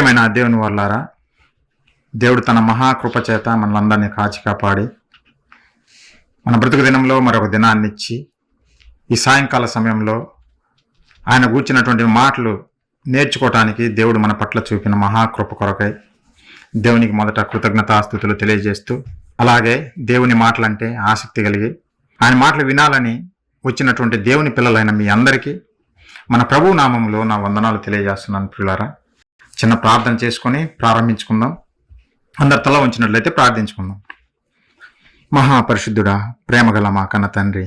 ప్రియమైన దేవుని వాళ్ళారా, దేవుడు తన మహాకృప చేత మనలందరినీ కాచి కాపాడి మన బ్రతుకు దినంలో మరొక దినాన్ని ఇచ్చి ఈ సాయంకాల సమయంలో ఆయన కూర్చున్నటువంటి మాటలు నేర్చుకోవటానికి దేవుడు మన పట్ల చూపిన మహాకృప కొరకై దేవునికి మొదట కృతజ్ఞతాస్తుతులు తెలియజేస్తూ, అలాగే దేవుని మాటలంటే ఆసక్తి కలిగి ఆయన మాటలు వినాలని వచ్చినటువంటి దేవుని పిల్లలైన మీ అందరికీ మన ప్రభు నామంలో నా వందనాలు తెలియజేస్తున్నాను. పిల్లారా, చిన్న ప్రార్థన చేసుకొని ప్రారంభించుకుందాం. అందరు తల ఉంచినట్లయితే ప్రార్థించుకుందాం. మహాపరిశుద్ధుడా, ప్రేమగల మా కన్న తండ్రి,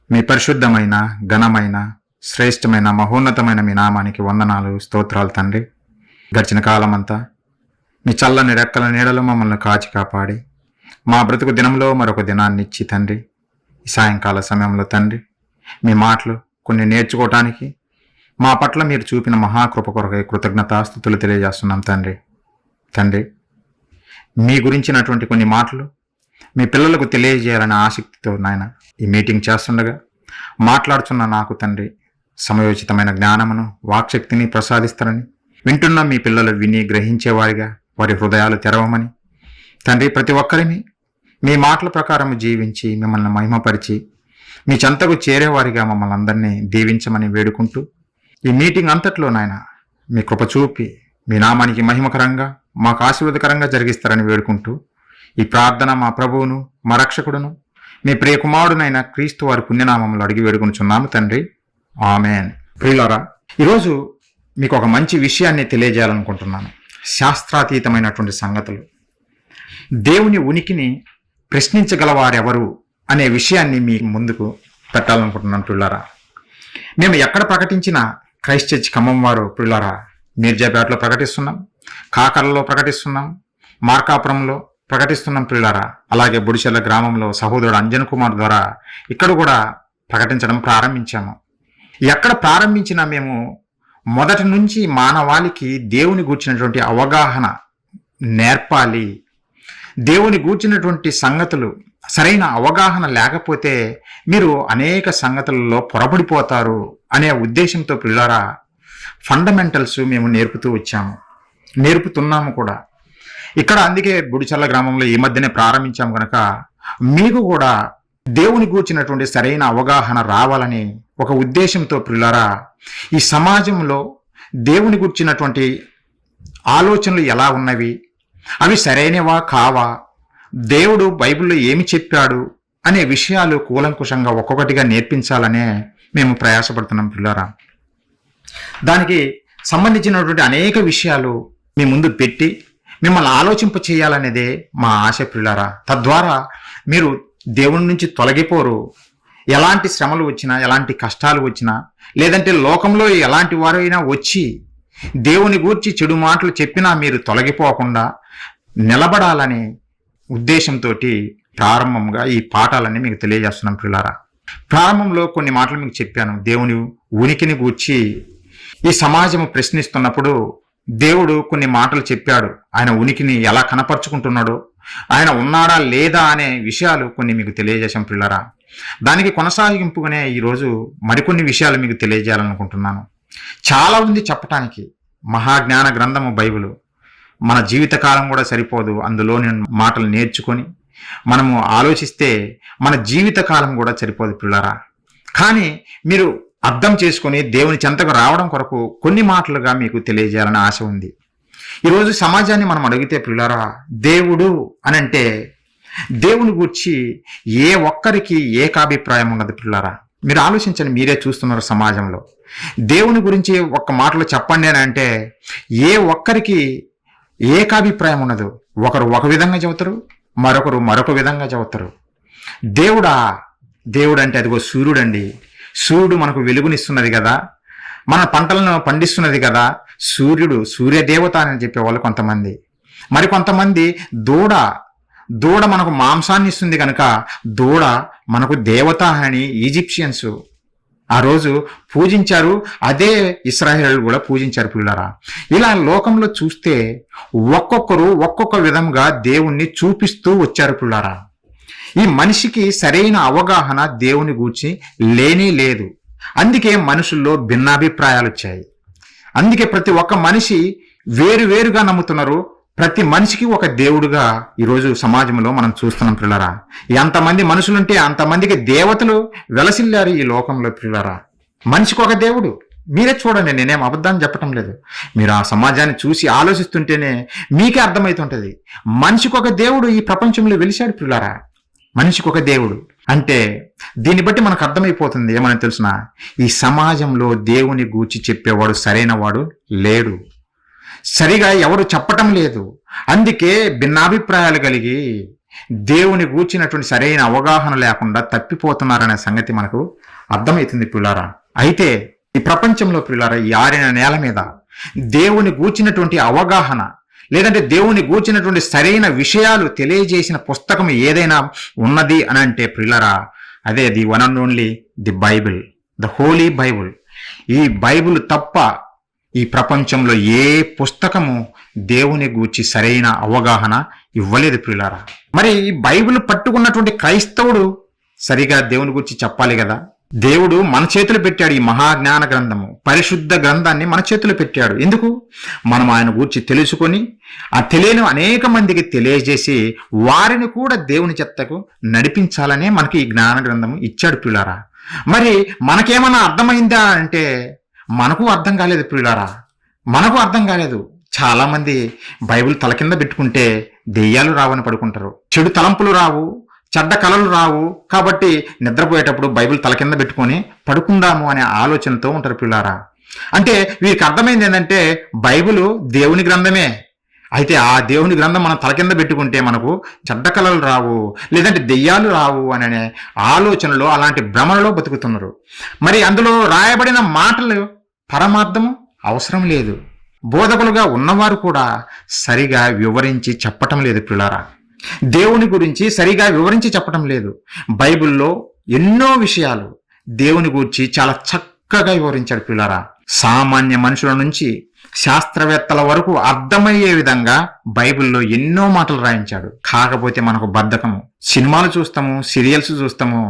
మీ పరిశుద్ధమైన, ఘనమైన, శ్రేష్టమైన, మహోన్నతమైన మీ నామానికి వందనాలు, స్తోత్రాలు తండ్రి. గడిచిన కాలమంతా మీ చల్లని రెక్కల నీడలో మమ్మల్ని కాచి కాపాడి మా బ్రతుకు దినంలో మరొక దినాన్ని ఇచ్చి తండ్రి, ఈ సాయంకాల సమయంలో తండ్రి మీ మాటలు కొన్ని నేర్చుకోవటానికి మా పట్ల మీరు చూపిన మహాకృప కొరకై కృతజ్ఞతాస్తుతులు తెలియజేస్తున్నాం తండ్రి. మీ గురించినటువంటి కొన్ని మాటలు మీ పిల్లలకు తెలియజేయాలనే ఆసక్తితో నాయన ఈ మీటింగ్ చేస్తుండగా మాట్లాడుతున్న నాకు తండ్రి సమయోచితమైన జ్ఞానమును, వాక్శక్తిని ప్రసాదిస్తారని, వింటున్న మీ పిల్లలు విని గ్రహించేవారిగా వారి హృదయాలు తెరవమని తండ్రి, ప్రతి ఒక్కరిని మీ మాటల ప్రకారం జీవించి మిమ్మల్ని మహిమపరిచి మీ చెంతకు చేరేవారిగా మమ్మల్ని అందరినీ దీవించమని వేడుకుంటూ, ఈ మీటింగ్ అంతట్లో నాయన మీ కృప చూపి మీ నామానికి మహిమకరంగా మాకు ఆశీర్వాదకరంగా జరిగిస్తారని వేడుకుంటూ, ఈ ప్రార్థన మా ప్రభువును, మా రక్షకుడును, మీ ప్రియ కుమారుడునైన క్రీస్తు వారి పుణ్యనామంలో అడిగి వేడుకొనుచున్నాము తండ్రి, ఆమెన్. ప్రియులారా, ఈరోజు మీకు ఒక మంచి విషయాన్ని తెలియజేయాలనుకుంటున్నాను. శాస్త్రాతీతమైనటువంటి సంగతులు, దేవుని ఉనికిని ప్రశ్నించగలవారెవరు అనే విషయాన్ని మీ ముందుకు పెట్టాలనుకుంటున్నాను. పిల్లారా, మేము ఎక్కడ ప్రకటించినా క్రైస్ట్ చర్చ్ ఖమ్మం వారు పిల్లారా మీర్జాపేటలో ప్రకటిస్తున్నాం, కాకరలో ప్రకటిస్తున్నాం, మార్కాపురంలో ప్రకటిస్తున్నాం పిల్లారా. అలాగే బుడిచెల్ల గ్రామంలో సహోదరుడు అంజన్ కుమార్ ద్వారా ఇక్కడ కూడా ప్రకటించడం ప్రారంభించాము. ఎక్కడ ప్రారంభించినా మేము మొదటి నుంచి మానవాళికి దేవుని గూర్చినటువంటి అవగాహన నేర్పాలి. దేవుని గూర్చినటువంటి సంగతులు సరైన అవగాహన లేకపోతే మీరు అనేక సంగతులలో పొరబడిపోతారు అనే ఉద్దేశంతో పిల్లారా ఫండమెంటల్స్ మేము నేర్పుతున్నాము కూడా ఇక్కడ. అందుకే బుడిచల్ల గ్రామంలో ఈ మధ్యనే ప్రారంభించాము కనుక మీకు కూడా దేవుని గూర్చినటువంటి సరైన అవగాహన రావాలని ఒక ఉద్దేశంతో పిల్లారా ఈ సమాజంలో దేవుని గూర్చినటువంటి ఆలోచనలు ఎలా ఉన్నవి, అవి సరైనవా కావా, దేవుడు బైబిల్లో ఏమి చెప్పాడు అనే విషయాలు కూలంకుషంగా ఒక్కొక్కటిగా నేర్పించాలనే మేము ప్రయాసపడుతున్నాం పిల్లారా. దానికి సంబంధించినటువంటి అనేక విషయాలు మీ ముందు పెట్టి మిమ్మల్ని ఆలోచింప చేయాలనేదే మా ఆశ పిల్లారా. తద్వారా మీరు దేవుని నుంచి తొలగిపోరు. ఎలాంటి శ్రమలు వచ్చినా, ఎలాంటి కష్టాలు వచ్చినా, లేదంటే లోకంలో ఎలాంటి వారైనా వచ్చి దేవుని గూర్చి చెడు మాటలు చెప్పినా మీరు తొలగిపోకుండా నిలబడాలనే ఉద్దేశంతో ప్రారంభంగా ఈ పాఠాలన్నీ మీకు తెలియజేస్తున్నాం పిల్లారా. ప్రారంభంలో కొన్ని మాటలు మీకు చెప్పాను. దేవుని ఉనికిని గూర్చి ఈ సమాజం ప్రశ్నిస్తున్నప్పుడు దేవుడు కొన్ని మాటలు చెప్పాడు. ఆయన ఉనికిని ఎలా కనపరుచుకుంటున్నాడో, ఆయన ఉన్నాడా లేదా అనే విషయాలు కొన్ని మీకు తెలియజేశాం పిల్లారా. దానికి కొనసాగింపుగానే ఈరోజు మరికొన్ని విషయాలు మీకు తెలియజేయాలనుకుంటున్నాను. చాలా ఉంది చెప్పటానికి. మహాజ్ఞాన గ్రంథము బైబిలు, మన జీవితకాలం కూడా సరిపోదు. అందులో నేను మాటలు నేర్చుకొని మనము ఆలోచిస్తే మన జీవితకాలం కూడా సరిపోదు పిల్లారా. కానీ మీరు అర్థం చేసుకొని దేవుని చెంతకు రావడం కొరకు కొన్ని మాటలుగా మీకు తెలియజేయాలని ఆశ ఉంది. ఈరోజు సమాజాన్ని మనం అడిగితే పిల్లారా, దేవుడు అని అంటే దేవుని గూర్చి ఏ ఒక్కరికి ఏకాభిప్రాయం ఉన్నది పిల్లారా. మీరు ఆలోచించండి, మీరే చూస్తున్నారు సమాజంలో దేవుని గురించి ఒక్క మాటలు చెప్పండి అని అంటే ఏ ఒక్కరికి ఏకాభిప్రాయం ఉన్నదు. ఒకరు ఒక విధంగా చెబుతారు, మరొకరు మరొక విధంగా చెబుతారు. దేవుడు అంటే అదిగో సూర్యుడండి. సూర్యుడు మనకు వెలుగునిస్తున్నది కదా, మన పంటలను పండిస్తున్నది కదా. సూర్యదేవత అని చెప్పేవాళ్ళు కొంతమంది. మరి కొంతమంది దూడ మనకు మాంసాన్ని ఇస్తుంది కనుక దూడ మనకు దేవత అని ఈజిప్షియన్స్ ఆ రోజు పూజించారు. అదే ఇశ్రాయేలు కూడా పూజించారు పిల్లరా. ఇలా లోకంలో చూస్తే ఒక్కొక్కరు ఒక్కొక్క విధంగా దేవుణ్ణి చూపిస్తూ వచ్చారు పిల్లరా. ఈ మనిషికి సరైన అవగాహన దేవుని గూర్చి లేనే లేదు. అందుకే మనుషుల్లో భిన్నాభిప్రాయాలు వచ్చాయి. అందుకే ప్రతి ఒక్క మనిషి వేరువేరుగా నమ్ముతున్నారు. ప్రతి మనిషికి ఒక దేవుడుగా ఈరోజు సమాజంలో మనం చూస్తున్నాం పిల్లరా. ఎంతమంది మనుషులుంటే అంతమందికి దేవతలు వెలసిల్లారు ఈ లోకంలో పిల్లరా. మనిషికి ఒక దేవుడు. మీరే చూడండి, నేనేం అబద్ధాన్ని చెప్పటం లేదు. మీరు ఆ సమాజాన్ని చూసి ఆలోచిస్తుంటేనే మీకే అర్థమవుతుంటది. మనిషికి ఒక దేవుడు ఈ ప్రపంచంలో వెలిశాడు పిల్లరా. మనిషికి ఒక దేవుడు అంటే దీన్ని బట్టి మనకు అర్థమైపోతుంది ఏమని తెలుసునా, ఈ సమాజంలో దేవుని గూర్చి చెప్పేవాడు సరైన వాడు లేడు. సరిగా ఎవరు చెప్పటం లేదు. అందుకే భిన్నాభిప్రాయాలు కలిగి దేవుని గూర్చినటువంటి సరైన అవగాహన లేకుండా తప్పిపోతున్నారనే సంగతి మనకు అర్థమవుతుంది పిల్లారా. అయితే ఈ ప్రపంచంలో పిల్లారా, ఈ ఆరిన నేల మీద దేవుని గూర్చినటువంటి అవగాహన లేదంటే దేవుని గూర్చినటువంటి సరైన విషయాలు తెలియజేసిన పుస్తకం ఏదైనా ఉన్నది అని అంటే పిల్లరా, అదే the one and only the Bible, the holy Bible. ఈ బైబిల్ తప్ప ఈ ప్రపంచంలో ఏ పుస్తకము దేవుని గూర్చి సరైన అవగాహన ఇవ్వలేదు పిల్లరా. మరి ఈ బైబిల్ పట్టుకున్నటువంటి క్రైస్తవుడు సరిగా దేవుని గురించి చెప్పాలి కదా. దేవుడు మన చేతులు పెట్టాడు ఈ మహాజ్ఞాన గ్రంథము, పరిశుద్ధ గ్రంథాన్ని మన చేతులు పెట్టాడు. ఎందుకు? మనం ఆయన గూర్చి తెలుసుకొని ఆ తెలియని అనేక మందికి తెలియజేసి వారిని కూడా దేవుని చెత్తకు నడిపించాలనే మనకి ఈ జ్ఞాన గ్రంథము ఇచ్చాడు పిల్లారా. మరి మనకేమన్నా అర్థమైందా అంటే మనకు అర్థం కాలేదు పిల్లారా, మనకు అర్థం కాలేదు. చాలా మంది బైబిల్ తల కింద పెట్టుకుంటే దెయ్యాలు రావని పడుకుంటారు, చెడు తలంపులు రావు, చెడ్డ కళలు రావు, కాబట్టి నిద్రపోయేటప్పుడు బైబిల్ తల కింద పెట్టుకొని పడుకుందాము అనే ఆలోచనతో ఉంటారు పిల్లారా. అంటే వీరికి అర్థమైంది ఏంటంటే బైబిల్ దేవుని గ్రంథమే, అయితే ఆ దేవుని గ్రంథం మనం తల కింద పెట్టుకుంటే మనకు చెడ్డ కళలు రావు, లేదంటే దెయ్యాలు రావు అనే ఆలోచనలో అలాంటి భ్రమలలో బతుకుతున్నారు. మరి అందులో రాయబడిన మాటలు పరమార్థము అవసరం లేదు. బోధకులుగా ఉన్నవారు కూడా సరిగా వివరించి చెప్పటం లేదు పిల్లారా. దేవుని గురించి సరిగా వివరించి చెప్పటం లేదు. బైబిల్లో ఎన్నో విషయాలు దేవుని గురించి చాలా చక్కగా వివరించాడు పిల్లారా. సామాన్య మనుషుల నుంచి శాస్త్రవేత్తల వరకు అర్థమయ్యే విధంగా బైబిల్లో ఎన్నో మాటలు రాయించాడు. కాకపోతే మనకు బద్ధకము. సినిమాలు చూస్తాము, సీరియల్స్ చూస్తాము,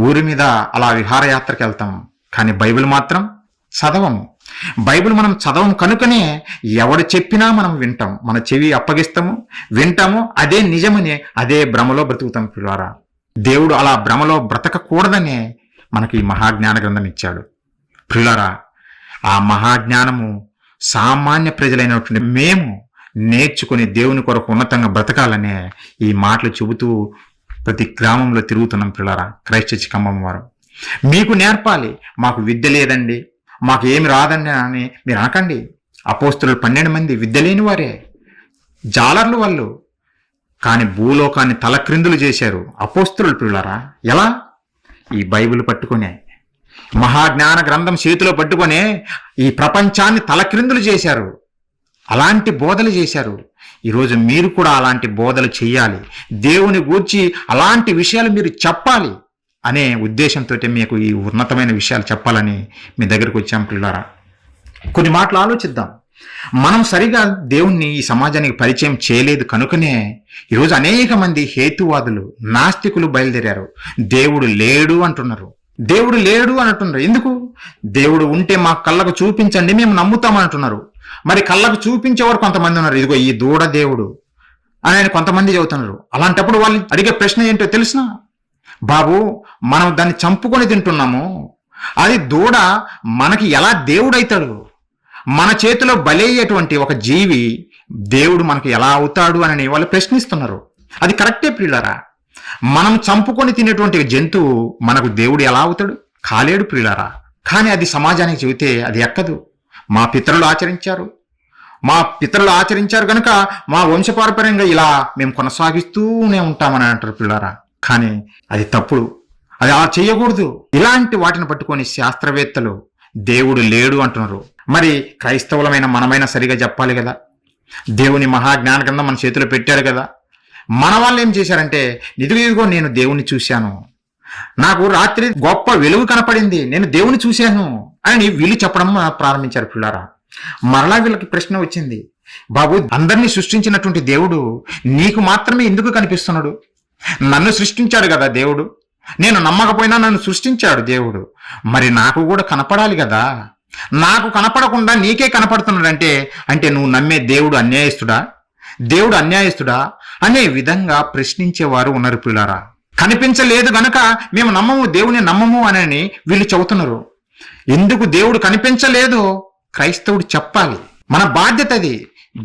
ఊరి మీద అలా విహారయాత్రకు వెళ్తాము, కానీ బైబిల్ మాత్రం చదవము. బైబిల్ మనం చదవము కనుకనే ఎవడు చెప్పినా మనం వింటాం, మన చెవి అప్పగిస్తాము, వింటాము, అదే నిజమని అదే భ్రమలో బ్రతుకుతాం పిల్లారా. దేవుడు అలా భ్రమలో బ్రతకకూడదనే మనకి ఈ మహాజ్ఞాన గ్రంథం ఇచ్చాడు పిల్లారా. ఆ మహాజ్ఞానము సామాన్య ప్రజలైనటువంటి మేము నేర్చుకుని దేవుని కొరకు ఉన్నతంగా బ్రతకాలనే ఈ మాటలు చెబుతూ ప్రతి గ్రామంలో తిరుగుతున్నాం పిల్లారా. క్రైస్ట్ చర్చ్ ఖమ్మం వారు మీకు నేర్పాలి, మాకు విద్య లేదండి, మాకు ఏమి రాదండి అని మీరు అనకండి. అపోస్తులు 12 మంది విద్య లేని వారే, జాలర్లు వాళ్ళు, కానీ భూలోకాన్ని తలక్రిందులు చేశారు అపోస్తులు పిల్లారా. ఎలా? ఈ బైబిల్ పట్టుకునే, మహాజ్ఞాన గ్రంథం చేతిలో పట్టుకునే ఈ ప్రపంచాన్ని తలక్రిందులు చేశారు. అలాంటి బోధలు చేశారు. ఈరోజు మీరు కూడా అలాంటి బోధలు చేయాలి. దేవుని గూర్చి అలాంటి విషయాలు మీరు చెప్పాలి అనే ఉద్దేశంతో మీకు ఈ ఉన్నతమైన విషయాలు చెప్పాలని మీ దగ్గరకు వచ్చాం పిల్లారా. కొన్ని మాటలు ఆలోచిద్దాం. మనం సరిగా దేవుణ్ణి ఈ సమాజానికి పరిచయం చేయలేదు కనుకనే ఈరోజు అనేక మంది హేతువాదులు, నాస్తికులు బయలుదేరారు. దేవుడు లేడు అంటున్నారు, దేవుడు లేడు అని అంటున్నారు. ఎందుకు? దేవుడు ఉంటే మా కళ్ళకు చూపించండి, మేము నమ్ముతామంటున్నారు. మరి కళ్ళకు చూపించేవారు కొంతమంది ఉన్నారు. ఇదిగో ఈ దూడ దేవుడు అని కొంతమంది చెబుతున్నారు. అలాంటప్పుడు వాళ్ళు అడిగే ప్రశ్న ఏంటో తెలుసునా? బాబు, మనం దాన్ని చంపుకొని తింటున్నాము, అది దూడ మనకి ఎలా దేవుడైతాడు? మన చేతిలో బలయ్యేటువంటి ఒక జీవి దేవుడు మనకి ఎలా అవుతాడు అని వాళ్ళు ప్రశ్నిస్తున్నారు. అది కరెక్టే ప్రియులారా. మనం చంపుకొని తినేటువంటి జంతువు మనకు దేవుడు ఎలా అవుతాడు? కాలేడు ప్రియులారా. కానీ అది సమాజానికి చెబితే అది ఎక్కదు. మా పితరులు ఆచరించారు కనుక మా వంశపారంపర్యంగా ఇలా మేము కొనసాగిస్తూనే ఉంటామని అంటారు పిల్లారా. కానీ అది తప్పుడు, అది అలా చేయకూడదు. ఇలాంటి వాటిని పట్టుకొని శాస్త్రవేత్తలు దేవుడు లేడు అంటున్నారు. మరి క్రైస్తవులమైన మనమైనా సరిగా చెప్పాలి కదా. దేవుని మహాజ్ఞాన గ్రంథం మన చేతిలో పెట్టారు కదా. మన వాళ్ళు ఏం చేశారంటే, ఇదిగో నేను దేవుణ్ణి చూశాను, నాకు రాత్రి గొప్ప వెలుగు కనపడింది, నేను దేవుని చూశాను అని వీళ్ళు చెప్పడం ప్రారంభించారు పిల్లారా. మరలా వీళ్ళకి ప్రశ్న వచ్చింది, బాబు, అందరినీ సృష్టించినటువంటి దేవుడు నీకు మాత్రమే ఎందుకు కనిపిస్తున్నాడు? నన్ను సృష్టించాడు కదా దేవుడు, నేను నమ్మకపోయినా నన్ను సృష్టించాడు దేవుడు, మరి నాకు కూడా కనపడాలి కదా. నాకు కనపడకుండా నీకే కనపడుతున్నాడంటే అంటే నువ్వు నమ్మే దేవుడు అన్యాయస్తుడా, దేవుడు అన్యాయస్తుడా అనే విధంగా ప్రశ్నించేవారు ఉన్నారు ప్రియులారా. కనిపించలేదు గనక మేము నమ్మము, దేవుని నమ్మము అని వీళ్ళు చెబుతున్నారు. ఎందుకు దేవుడు కనిపించలేదో క్రైస్తవుడు చెప్పాలి. మన బాధ్యత అది.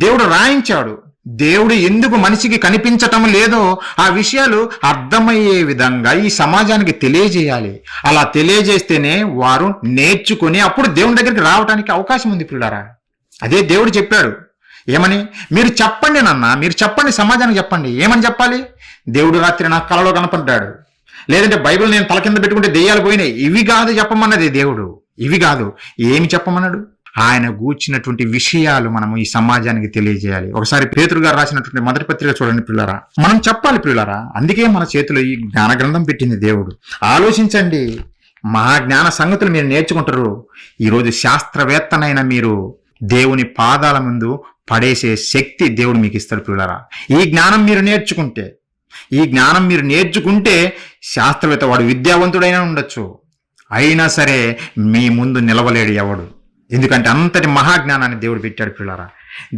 దేవుడు రాయించాడు. దేవుడు ఎందుకు మనిషికి కనిపించటం లేదో ఆ విషయాలు అర్థమయ్యే విధంగా ఈ సమాజానికి తెలియజేయాలి. అలా తెలియజేస్తేనే వారు నేర్చుకుని అప్పుడు దేవుని దగ్గరికి రావడానికి అవకాశం ఉంది ప్రియులారా. అదే దేవుడు చెప్పాడు. ఏమని? మీరు చెప్పండి నాన్న, మీరు చెప్పండి, సమాజానికి చెప్పండి. ఏమని చెప్పాలి? దేవుడు రాత్రి నాకు కలలో కనపడ్డాడు, లేదంటే బైబిల్ నేను తల కింద పెట్టుకుంటే దెయ్యాలు పోయినాయి. ఇవి కాదు చెప్పమన్నది దేవుడు. ఇవి కాదు. ఏమి చెప్పమన్నాడు? ఆయన గూర్చినటువంటి విషయాలు మనము ఈ సమాజానికి తెలియజేయాలి. ఒకసారి పేతురు గారు రాసినటువంటి మొదటి పత్రిక చూడండి ప్రియులారా. మనం చెప్పాలి ప్రియులారా. అందుకే మన చేతిలో ఈ జ్ఞాన గ్రంథం పెట్టింది దేవుడు. ఆలోచించండి. మహాజ్ఞాన సంగతులు మీరు నేర్చుకుంటారు. ఈరోజు శాస్త్రవేత్తనైన మీరు దేవుని పాదాల ముందు పడేసే శక్తి దేవుడు మీకు ఇస్తాడు ప్రియులారా. ఈ జ్ఞానం మీరు నేర్చుకుంటే శాస్త్రవేత్త వాడు విద్యావంతుడైనా ఉండొచ్చు, అయినా సరే మీ ముందు నిలవలేడు ఎవడు. ఎందుకంటే అంతటి మహాజ్ఞానాన్ని దేవుడు పెట్టాడు ప్రియులారా.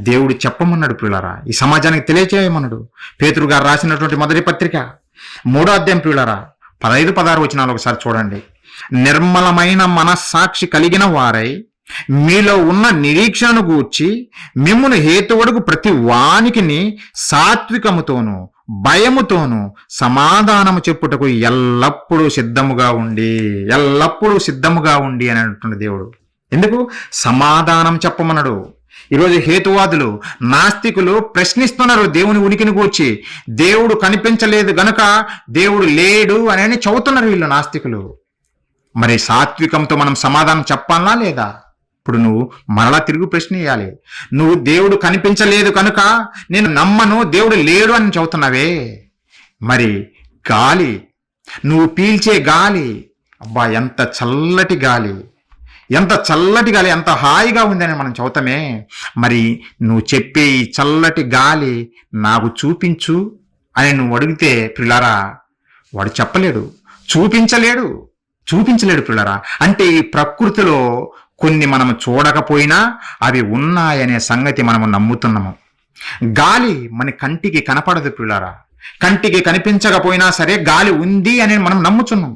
దేవుడు చెప్పమన్నాడు ప్రియులారా. ఈ సమాజానికి తెలియచేయమన్నాడు. పేతురు గారు రాసినటువంటి మొదటి పత్రిక 3వ అధ్యాయం ప్రియులారా 15-16 వచనాలు ఒకసారి చూడండి. నిర్మలమైన మనస్సాక్షి కలిగిన వారై మీలో ఉన్న నిరీక్షణను గూర్చి మిమ్మును హేతువడుగు ప్రతి వానికిని సాత్వికముతోను భయముతోను సమాధానము చెప్పుటకు ఎల్లప్పుడూ సిద్ధముగా ఉండి అని అంటున్న దేవుడు. ఎందుకు? సమాధానం చెప్పమన్నాడు. ఈరోజు హేతువాదులు, నాస్తికులు ప్రశ్నిస్తున్నారు దేవుని ఉనికిని గూర్చి. దేవుడు కనిపించలేదు గనుక దేవుడు లేడు అని చెబుతున్నారు వీళ్ళు నాస్తికులు. మరి సాత్వికంతో మనం సమాధానం చెప్పాలా లేదా? ఇప్పుడు నువ్వు మరలా తిరుగు ప్రశ్న వేయాలి. నువ్వు దేవుడు కనిపించలేదు కనుక నేను నమ్మను, దేవుడు లేడు అని చెబుతున్నావే. మరి గాలి, నువ్వు పీల్చే గాలి, అబ్బా ఎంత చల్లటి గాలి, ఎంత హాయిగా ఉందని మనం చెబుతామే. మరి నువ్వు చెప్పే ఈ చల్లటి గాలి నాకు చూపించు అని నువ్వు అడిగితే ప్రియులారా వాడు చెప్పలేడు, చూపించలేడు ప్రియులారా. అంటే ఈ ప్రకృతిలో కొన్ని మనము చూడకపోయినా అవి ఉన్నాయనే సంగతి మనము నమ్ముతున్నాము. గాలి మన కంటికి కనపడదు ప్రియులారా. కంటికి కనిపించకపోయినా సరే గాలి ఉంది అని మనం నమ్ముతున్నాం.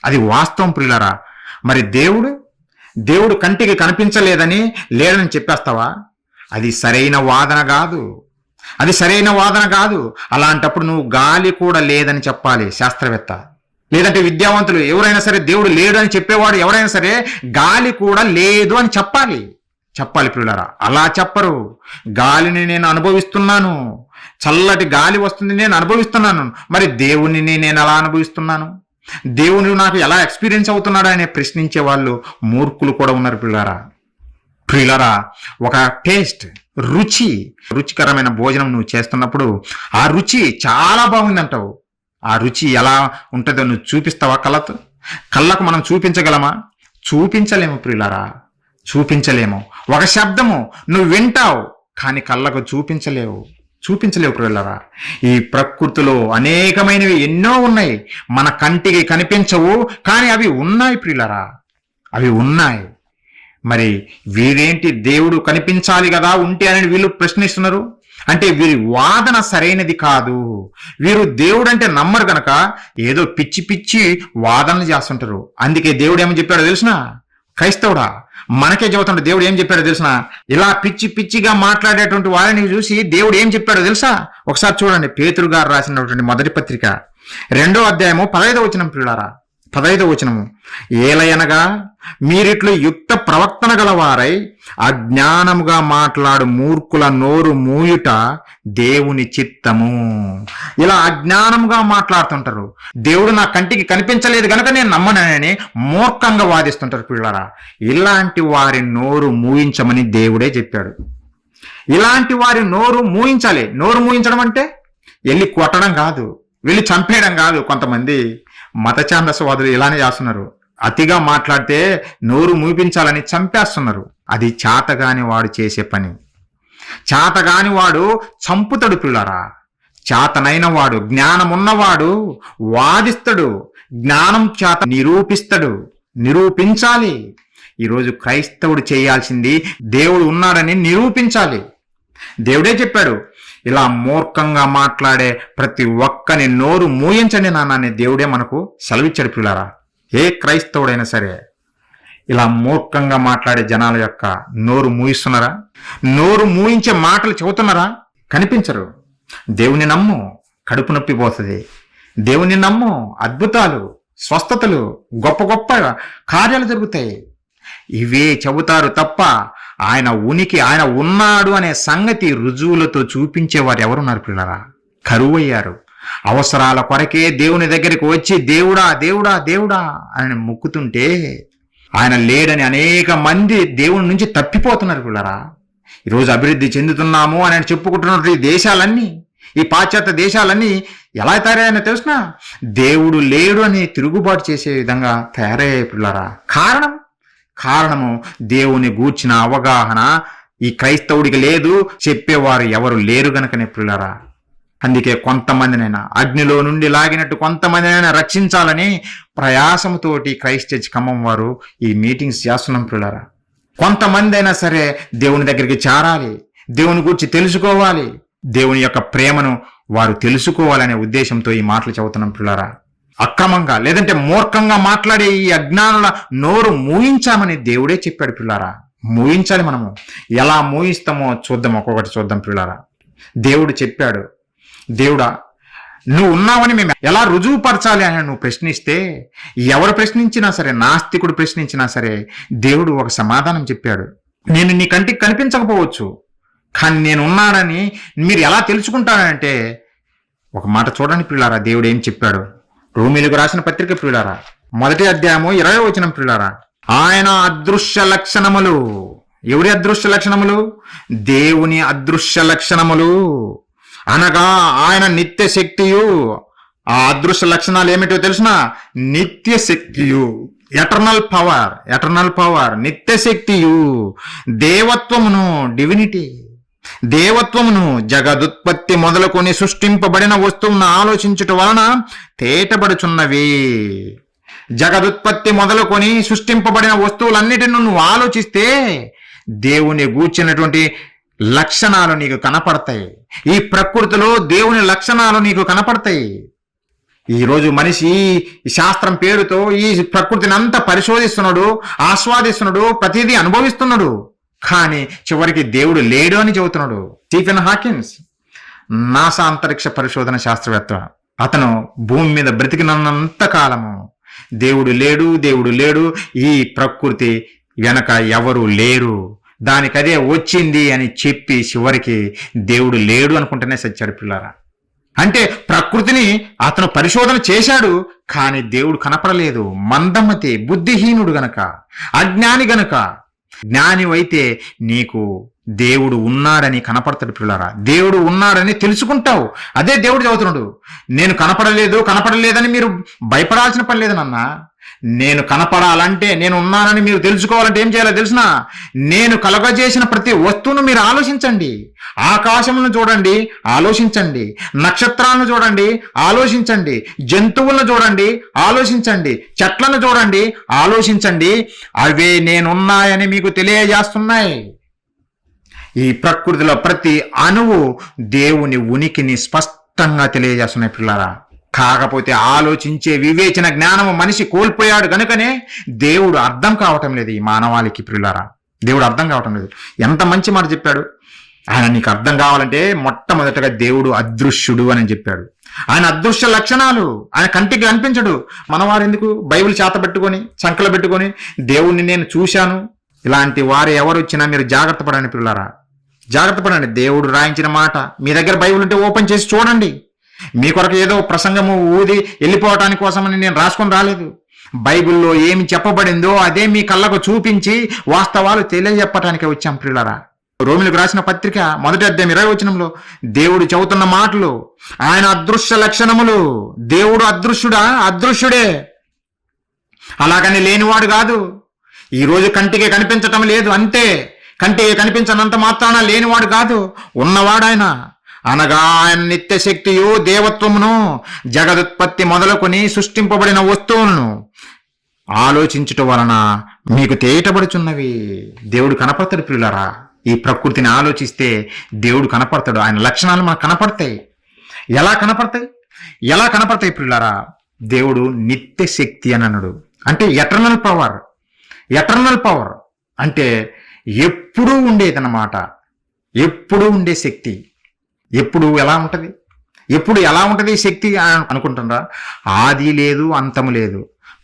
అది వాస్తవం ప్రియులారా. మరి దేవుడు కంటికి కనిపించలేదని లేడని చెప్పేస్తావా? అది సరైన వాదన కాదు. అలాంటప్పుడు నువ్వు గాలి కూడా లేదని చెప్పాలి శాస్త్రవేత్త, లేదంటే విద్యావంతులు ఎవరైనా సరే దేవుడు లేడు అని చెప్పేవాడు ఎవరైనా సరే గాలి కూడా లేదు అని చెప్పాలి ప్రియులారా. అలా చెప్పరు. గాలిని నేను అనుభవిస్తున్నాను, చల్లటి గాలి వస్తుంది, నేను అనుభవిస్తున్నాను. మరి దేవుణ్ణి నేను ఎలా అనుభవిస్తున్నాను, దేవుని నాకు ఎలా ఎక్స్పీరియన్స్ అవుతున్నాడు అని ప్రశ్నించే వాళ్ళు మూర్ఖులు కూడా ఉన్నారు ప్రియులారా. ఒక టేస్ట్, రుచికరమైన భోజనం నువ్వు చేస్తున్నప్పుడు ఆ రుచి చాలా బాగుందంటావు. ఆ రుచి ఎలా ఉంటుందో నువ్వు చూపిస్తావా? కళ్ళకు మనం చూపించగలమా? చూపించలేము ప్రియులారా, చూపించలేము. ఒక శబ్దము నువ్వు వింటావు కానీ కళ్ళకు చూపించలేవు ప్రియులారా. ఈ ప్రకృతిలో అనేకమైనవి ఎన్నో ఉన్నాయి, మన కంటికి కనిపించవు కానీ అవి ఉన్నాయి ప్రియులారా, అవి ఉన్నాయి. మరి వీరేంటి దేవుడు కనిపించాలి కదా ఉంటే అని వీళ్ళు ప్రశ్నిస్తున్నారు. అంటే వీరి వాదన సరైనది కాదు. వీరు దేవుడు అంటే నమ్మరు గనక ఏదో పిచ్చి వాదనలు చేస్తుంటారు. అందుకే దేవుడు ఏమని చెప్పాడో తెలిసిన? క్రైస్తవుడా మనకే చెబుతుంటే దేవుడు ఏం చెప్పాడో తెలిసిన? ఇలా పిచ్చిగా మాట్లాడేటువంటి వారిని చూసి దేవుడు ఏం చెప్పాడో తెలుసా? ఒకసారి చూడండి. పేతురు గారు రాసినటువంటి మొదటి పత్రిక 2వ అధ్యాయము 15వ వచనం ప్రియులారా. 15వ వచనము. ఏలయనగా మీరిట్లు యుక్త ప్రవర్తన గలవారై అజ్ఞానముగా మాట్లాడు మూర్ఖుల నోరు మూయుట దేవుని చిత్తము. ఇలా అజ్ఞానముగా మాట్లాడుతుంటారు. దేవుడు నా కంటికి కనిపించలేదు కనుక నేను నమ్మనని మూర్ఖంగా వాదిస్తుంటారు పిల్లరా. ఇలాంటి వారి నోరు మూయించమని దేవుడే చెప్పాడు. ఇలాంటి వారి నోరు మూయించాలి. నోరు మూయించడం అంటే వెళ్ళి కొట్టడం కాదు, వెళ్ళి చంపేయడం కాదు. కొంతమంది మత ఛాందసవాదులు ఇలానే చేస్తున్నారు. అతిగా మాట్లాడితే నోరు మూపించాలని చంపేస్తున్నారు. అది చేతగాని వాడు చేసే పని. చేతగాని వాడు చంపుతాడు పిల్లరా. చేతనైన వాడు, జ్ఞానమున్నవాడు వాదిస్తాడు, జ్ఞానం చేత నిరూపించాలి. ఈరోజు క్రైస్తవుడు చేయాల్సింది దేవుడు ఉన్నాడని నిరూపించాలి. దేవుడే చెప్పాడు, ఇలా మూర్ఖంగా మాట్లాడే ప్రతి ఒక్కని నోరు మూయించండి నాన్న దేవుడే మనకు సెలవిచ్చాడు పిల్లారా. ఏ క్రైస్తవుడైనా సరే ఇలా మూర్ఖంగా మాట్లాడే జనాల యొక్క నోరు మూయిస్తున్నారా? నోరు మూయించే మాటలు చెబుతున్నారా? కనిపించరు. దేవుని నమ్ము, కడుపు నొప్పి పోతుంది. దేవుని నమ్ము, అద్భుతాలు, స్వస్థతలు, గొప్ప గొప్ప కార్యాలు జరుగుతాయి. ఇవే చెబుతారు తప్ప ఆయన ఉనికి, ఆయన ఉన్నాడు అనే సంగతి రుజువులతో చూపించేవారు ఎవరున్నారు పిల్లరా? కరువయ్యారు. అవసరాల కొరకే దేవుని దగ్గరికి వచ్చి దేవుడా దేవుడా దేవుడా అని మొక్కుతుంటే ఆయన లేడని అనేక మంది దేవుని నుంచి తప్పిపోతున్నారు పిల్లరా. ఈరోజు అభివృద్ధి చెందుతున్నాము అని చెప్పుకుంటున్నట్టు ఈ దేశాలన్నీ, ఈ పాశ్చాత్య దేశాలన్నీ ఎలా తయారయ్యాయని తెలుసునా? దేవుడు లేడు అని తిరుగుబాటు చేసే విధంగా తయారయ్యాయి పిల్లరా. కారణము దేవుని గూర్చిన అవగాహన ఈ క్రైస్తవుడికి లేదు, చెప్పేవారు ఎవరు లేరు గనుకనే పిల్లరా. అందుకే కొంతమందినైనా అగ్నిలో నుండి లాగినట్టు కొంతమందినైనా రక్షించాలని ప్రయాసంతోటి క్రైస్ట్ చర్చ్ ఖమ్మం వారు ఈ మీటింగ్స్ చేస్తున్నాం పిల్లరా. కొంతమంది అయినా సరే దేవుని దగ్గరికి చేరాలి, దేవుని గురించి తెలుసుకోవాలి, దేవుని యొక్క ప్రేమను వారు తెలుసుకోవాలనే ఉద్దేశంతో ఈ మాటలు చెబుతున్నాం పిల్లరా. అక్రమంగా లేదంటే మూర్ఖంగా మాట్లాడే ఈ అజ్ఞానుల నోరు మూయించామని దేవుడే చెప్పాడు పిల్లారా. మూయించాలి. మనము ఎలా మూయిస్తామో చూద్దాం, ఒక్కొక్కటి చూద్దాం పిల్లారా. దేవుడు చెప్పాడు, దేవుడా నువ్వు ఉన్నావని మేము ఎలా రుజువుపరచాలి అని నువ్వు ప్రశ్నిస్తే, ఎవరు ప్రశ్నించినా సరే, నాస్తికుడు ప్రశ్నించినా సరే దేవుడు ఒక సమాధానం చెప్పాడు. నేను నీ కంటికి కనిపించకపోవచ్చు, కానీ నేను ఉన్నానని మీరు ఎలా తెలుసుకుంటానంటే, ఒక మాట చూడండి పిల్లారా, దేవుడు ఏం చెప్పాడు. రోమీయులకు రాసిన పత్రిక ప్రియులారా, 1వ అధ్యాయము 20వ వచనం ప్రియులారా. ఆయన అదృశ్య లక్షణములు. ఎవరి అదృశ్య లక్షణములు? దేవుని అదృశ్య లక్షణములు అనగా ఆయన నిత్య శక్తియు. ఆ అదృశ్య లక్షణాలు ఏమిటో తెలుసునా? నిత్య శక్తియు, ఎటర్నల్ పవర్, నిత్య శక్తియు, దేవత్వమును, డివినిటీ, దేవత్వమును జగదుత్పత్తి మొదలుకొని సృష్టింపబడిన వస్తువును ఆలోచించుట వలన తేటబడుచున్నవి. జగదుత్పత్తి మొదలుకొని సృష్టింపబడిన వస్తువులన్నిటిని నువ్వు ఆలోచిస్తే దేవుని గూర్చినటువంటి లక్షణాలు నీకు కనపడతాయి. ఈ ప్రకృతిలో దేవుని లక్షణాలు నీకు కనపడతాయి. ఈరోజు మనిషి ఈ శాస్త్రం పేరుతో ఈ ప్రకృతిని అంతా పరిశోధిస్తున్నాడు, ఆస్వాదిస్తున్నాడు, ప్రతిదీ అనుభవిస్తున్నాడు. కానీ చివరికి దేవుడు లేడు అని చెబుతున్నాడు. స్టీఫెన్ హాకిన్స్, నాసా అంతరిక్ష పరిశోధన శాస్త్రవేత్త, అతను భూమి మీద బ్రతికినంత కాలము దేవుడు లేడు, ఈ ప్రకృతి వెనక ఎవరు లేరు, దానికదే వచ్చింది అని చెప్పి చివరికి దేవుడు లేడు అనుకుంటేనే సచ్చాడు పిల్లారా. అంటే ప్రకృతిని అతను పరిశోధన చేశాడు, కానీ దేవుడు కనపడలేదు. మందమతి, బుద్ధిహీనుడు గనక, అజ్ఞాని గనక. జ్ఞానివైతే నీకు దేవుడు ఉన్నాడని కనపడతాడు పిల్లారా. దేవుడు ఉన్నాడని తెలుసుకుంటావు. అదే దేవుడు చదువుతున్నాడు. నేను కనపడలేదని మీరు భయపడాల్సిన పని లేదు నాన్న. నేను కనపడాలంటే, నేను ఉన్నానని మీరు తెలుసుకోవాలంటే ఏం చేయాలో తెలుసునా? నేను కలగజేసిన ప్రతి వస్తువును మీరు ఆలోచించండి. ఆకాశములను చూడండి, ఆలోచించండి. నక్షత్రాలను చూడండి, ఆలోచించండి. జంతువులను చూడండి, ఆలోచించండి. చెట్లను చూడండి, ఆలోచించండి. అవే నేనున్నాయని మీకు తెలియజేస్తున్నాయి. ఈ ప్రకృతిలో ప్రతి అణువు దేవుని ఉనికిని స్పష్టంగా తెలియజేస్తున్నాయి పిల్లారా. కాకపోతే ఆలోచించే వివేచన జ్ఞానము మనిషి కోల్పోయాడు గనుకనే దేవుడు అర్థం కావటం లేదు ఈ మానవాళికి పిల్లారా. దేవుడు అర్థం కావటం లేదు. ఎంత మంచి మాట చెప్పాడు. ఆయన నీకు అర్థం కావాలంటే మొట్టమొదటగా దేవుడు అదృశ్యుడు అని చెప్పాడు. ఆయన అదృశ్య లక్షణాలు ఆయన కంటికి కనిపించడు. మనవారు ఎందుకు బైబిల్ చేతబెట్టుకొని సంకలు పెట్టుకొని దేవుణ్ణి నేను చూశాను, ఇలాంటి వారు ఎవరు వచ్చినా మీరు జాగ్రత్త పడండి పిల్లారా, జాగ్రత్త పడండి. దేవుడు రాయించిన మాట మీ దగ్గర బైబిల్ ఉంటే ఓపెన్ చేసి చూడండి. మీ కొరకు ఏదో ప్రసంగము ఊది వెళ్ళిపోవటానికి కోసమని నేను రాసుకొని రాలేదు. బైబిల్లో ఏమి చెప్పబడిందో అదే మీ కళ్ళకు చూపించి వాస్తవాలు తెలియజెప్పటానికి వచ్చాం పిల్లారా. రోమిలకు రాసిన పత్రిక 1వ అధ్యాయం 20వ వచనంలో దేవుడు చెబుతున్న మాటలు, ఆయన అదృశ్య లక్షణములు. దేవుడు అదృశ్యుడే, అలాగని లేనివాడు కాదు. ఈరోజు కంటికి కనిపించటం లేదు అంతే. కంటికి కనిపించనంత మాత్రాన లేనివాడు కాదు, ఉన్నవాడాయన. అనగా ఆయన నిత్య శక్తియు, దేవత్వమును, జగదుత్పత్తి మొదలుకొని సృష్టింపబడిన వస్తువులను ఆలోచించుట వలన మీకు తేటపడుచున్నవి. దేవుడు కనపడతాడు ప్రియులారా. ఈ ప్రకృతిని ఆలోచిస్తే దేవుడు కనపడతాడు. ఆయన లక్షణాలు మనకు కనపడతాయి. ఎలా కనపడతాయి? ఎలా కనపడతాయి ప్రియులారా? దేవుడు నిత్య శక్తి అని అన్నాడు. అంటే ఎటర్నల్ పవర్. ఎటర్నల్ పవర్ అంటే ఎప్పుడూ ఉండేదన్నమాట. ఎప్పుడూ ఉండే శక్తి. ఎప్పుడు ఎలా ఉంటుంది? ఎప్పుడు ఎలా ఉంటుంది శక్తి అనుకుంటున్నారా? ఆది లేదు, అంతము లేదు,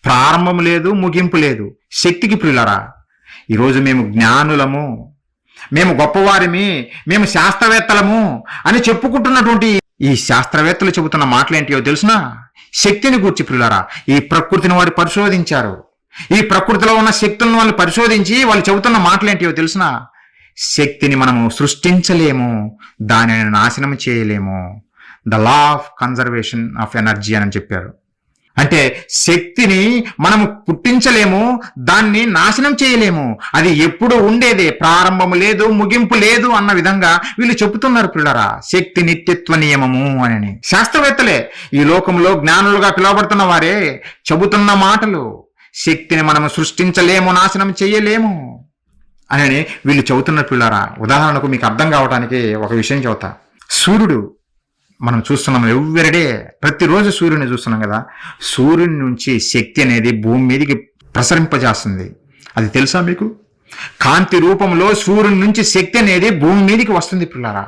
ప్రారంభం లేదు, ముగింపు లేదు శక్తికి ప్రియులారా. ఈరోజు మేము జ్ఞానులము, మేము గొప్పవారిమి, మేము శాస్త్రవేత్తలము అని చెప్పుకుంటున్నటువంటి ఈ శాస్త్రవేత్తలు చెబుతున్న మాటలు ఏంటియో తెలుసునా? శక్తిని గూర్చి ప్రియులారా. ఈ ప్రకృతిని వారు పరిశోధించారు. ఈ ప్రకృతిలో ఉన్న శక్తులను వాళ్ళు పరిశోధించి వాళ్ళు చెబుతున్న మాటలు ఏంటియో తెలుసునా? శక్తిని మనము సృష్టించలేము, దానిని నాశనం చేయలేము. The law of conservation of energy అని చెప్పారు. అంటే శక్తిని మనము పుట్టించలేము, దాన్ని నాశనం చేయలేము. అది ఎప్పుడు ఉండేదే, ప్రారంభము లేదు, ముగింపు లేదు అన్న విధంగా వీళ్ళు చెబుతున్నారు పిల్లరా. శక్తి నిత్యత్వ నియమము అని శాస్త్రవేత్తలే, ఈ లోకంలో జ్ఞానులుగా పిలువబడుతున్న వారే చెబుతున్న మాటలు. శక్తిని మనము సృష్టించలేము, నాశనం చేయలేము అని వీళ్ళు చెబుతున్న పిల్లరా. ఉదాహరణకు మీకు అర్థం కావడానికి ఒక విషయం చెబుతా. సూర్యుడు మనం చూస్తున్నాం ఎవ్రీడే, ప్రతిరోజు సూర్యుని చూస్తున్నాం కదా. సూర్యుని నుంచి శక్తి అనేది భూమి మీదకి ప్రసరింపజేస్తుంది. అది తెలుసా మీకు? కాంతి రూపంలో సూర్యుని నుంచి శక్తి అనేది భూమి మీదకి వస్తుంది పిల్లారా.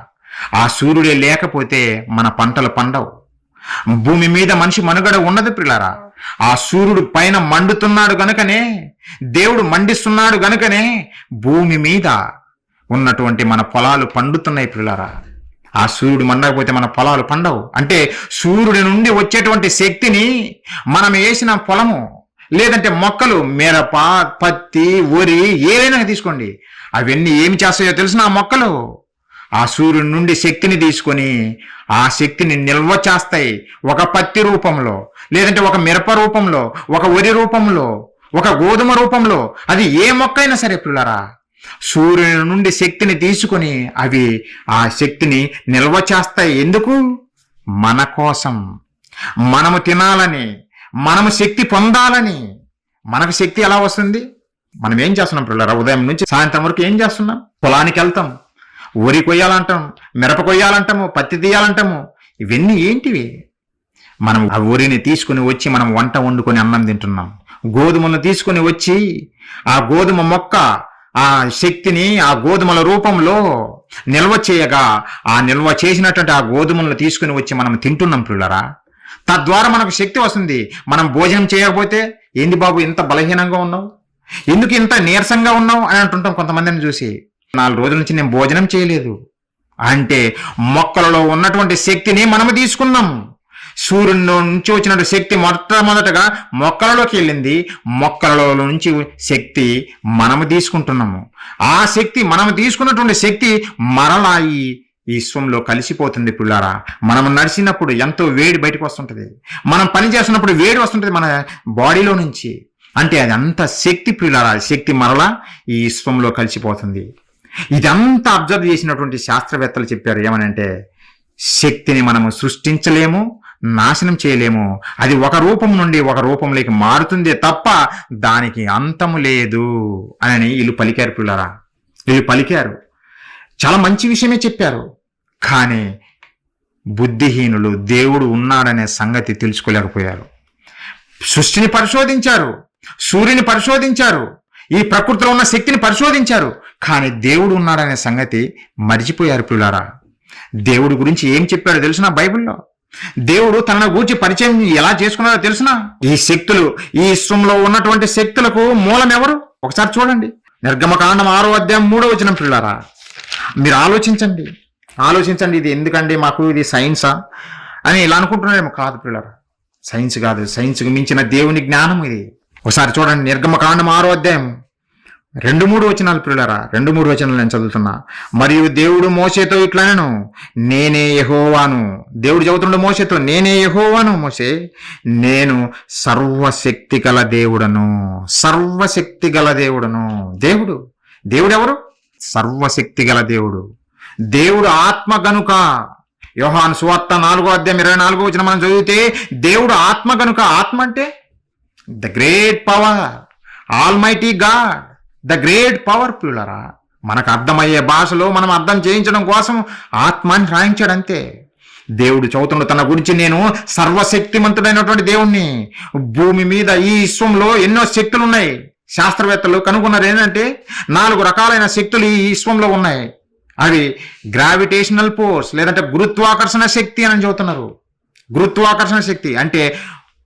ఆ సూర్యుడే లేకపోతే మన పంటలు పండవు, భూమి మీద మనిషి మనుగడ ఉండదు పిల్లారా. ఆ సూర్యుడు పైన మండుతున్నాడు గనుకనే, దేవుడు మండిస్తున్నాడు గనుకనే భూమి మీద ఉన్నటువంటి మన పొలాలు పండుతున్నాయి పిల్లారా. ఆ సూర్యుడు మండకపోతే మన పొలాలు పండవు. అంటే సూర్యుడి నుండి వచ్చేటువంటి శక్తిని మనం వేసిన పొలము, లేదంటే మొక్కలు, మిరప, పత్తి, వరి ఏదైనా తీసుకోండి, అవన్నీ ఏమి చేస్తాయో తెలిసిన ఆ మొక్కలు ఆ సూర్యుడి నుండి శక్తిని తీసుకొని ఆ శక్తిని నిల్వ చేస్తాయి. ఒక పత్తి రూపంలో, లేదంటే ఒక మిరప రూపంలో, ఒక వరి రూపంలో, ఒక గోధుమ రూపంలో, అది ఏ మొక్క అయినా సరే పిల్లరా, సూర్యుని నుండి శక్తిని తీసుకొని అవి ఆ శక్తిని నిల్వ చేస్తాయి. ఎందుకు? మన కోసం, మనము తినాలని, మనము శక్తి పొందాలని. మనకు శక్తి ఎలా వస్తుంది? మనం ఏం చేస్తున్నాం పిల్లరా? ఉదయం నుంచి సాయంత్రం వరకు ఏం చేస్తున్నాం? పొలానికి వెళ్తాం, వరి కొయ్యాలంటాం, మిరప కొయ్యాలంటాము, పత్తి తీయాలంటాము. ఇవన్నీ ఏంటివి? మనం ఆ వరిని తీసుకుని వచ్చి మనం వంట వండుకొని అన్నం తింటున్నాం. గోధుమలను తీసుకుని వచ్చి ఆ గోధుమ మొక్క ఆ శక్తిని ఆ గోధుమల రూపంలో నిల్వ చేయగా ఆ నిల్వ చేసినటువంటి ఆ గోధుమలను తీసుకుని వచ్చి మనం తింటున్నాం పిల్లరా. తద్వారా మనకు శక్తి వస్తుంది. మనం భోజనం చేయకపోతే, ఏంది బాబు ఇంత బలహీనంగా ఉన్నావు, ఎందుకు ఇంత నీరసంగా ఉన్నావు అని అంటుంటాం కొంతమందిని చూసి. 4 రోజుల నుంచి నేను భోజనం చేయలేదు అంటే మొక్కలలో ఉన్నటువంటి శక్తిని మనము తీసుకున్నాం. సూర్యుని నుంచి వచ్చినటువంటి శక్తి మొట్టమొదటగా మొక్కలలోకి వెళ్ళింది. మొక్కలలో నుంచి శక్తి మనము తీసుకుంటున్నాము. ఆ శక్తి, మనము తీసుకున్నటువంటి శక్తి మరలా ఈ విశ్వంలో కలిసిపోతుంది పిల్లారా. మనం నడిచినప్పుడు ఎంతో వేడి బయటకు వస్తుంటుంది, మనం పని చేస్తున్నప్పుడు వేడి వస్తుంటుంది మన బాడీలో నుంచి. అంటే అది అంత శక్తి పిల్లారా. శక్తి మరలా ఈ విశ్వంలో కలిసిపోతుంది. ఇదంతా అబ్జర్వ్ చేసినటువంటి శాస్త్రవేత్తలు చెప్పారు ఏమనంటే, శక్తిని మనము సృష్టించలేము, నాశనం చేయలేము. అది ఒక రూపం నుండి ఒక రూపంలోకి మారుతుంది తప్ప దానికి అంతము లేదు అని వీళ్ళు పలికారు పిల్లరా. వీళ్ళు పలికారు, చాలా మంచి విషయమే చెప్పారు. కానీ బుద్ధిహీనులు దేవుడు ఉన్నాడనే సంగతి తెలుసుకోలేకపోయారు. సృష్టిని పరిశోధించారు, సూర్యుని పరిశోధించారు, ఈ ప్రకృతిలో ఉన్న శక్తిని పరిశోధించారు, కానీ దేవుడు ఉన్నాడనే సంగతి మరిచిపోయారు పిల్లారా. దేవుడి గురించి ఏం చెప్పాడో తెలుసునా బైబిల్లో? దేవుడు తనను గూర్చి పరిచయం ఎలా చేసుకున్నాడో తెలుసునా? ఈ శక్తులు, ఈ విశ్వంలో ఉన్నటువంటి శక్తులకు మూలం ఎవరు? ఒకసారి చూడండి, నిర్గమకాండం 6వ అధ్యాయం 3వ వచనం పిల్లారా. మీరు ఆలోచించండి. ఇది ఎందుకండి మాకు, ఇది సైన్సా అని ఇలా అనుకుంటున్నారేమో. కాదు పిల్లారా, సైన్స్ కాదు, సైన్స్కి మించిన దేవుని జ్ఞానం ఇది. ఒకసారి చూడండి, నిర్గమకాండం 6వ అధ్యాయం 2-3 వచనాలు పిల్లారా. 2-3 వచనాలు నేను చదువుతున్నా. మరియు దేవుడు మోషేతో ఇట్లనెను, నేనే యెహోవాను. దేవుడు చెబుతుండే మోషేతో, నేనే యెహోవాను మోషే, నేను సర్వశక్తి గల దేవుడను. సర్వశక్తి గల దేవుడను. దేవుడు ఎవరు? సర్వశక్తి గల దేవుడు. దేవుడు ఆత్మ గనుక, యోహాను సువార్త 4వ అధ్యాయం 24వ వచనం మనం చదివితే, దేవుడు ఆత్మ గనుక. ఆత్మ అంటే the great power. Almighty God, the great power ప్రియులారా. మనకు అర్థమయ్యే భాషలో మనం అర్థం చేయించడం కోసం ఆత్మాన్ని రాయించాడు అంతే. దేవుడు చదువుతున్న తన గురించి, నేను సర్వశక్తిమంతుడైనటువంటి దేవుణ్ణి. భూమి మీద ఈ విశ్వంలో ఎన్నో శక్తులు ఉన్నాయి. శాస్త్రవేత్తలు కనుగొన్నారు ఏంటంటే 4 రకాలైన శక్తులు ఈ విశ్వంలో ఉన్నాయి. అవి గ్రావిటేషనల్ ఫోర్స్, లేదంటే గురుత్వాకర్షణ శక్తి అని చెబుతున్నారు. గురుత్వాకర్షణ శక్తి అంటే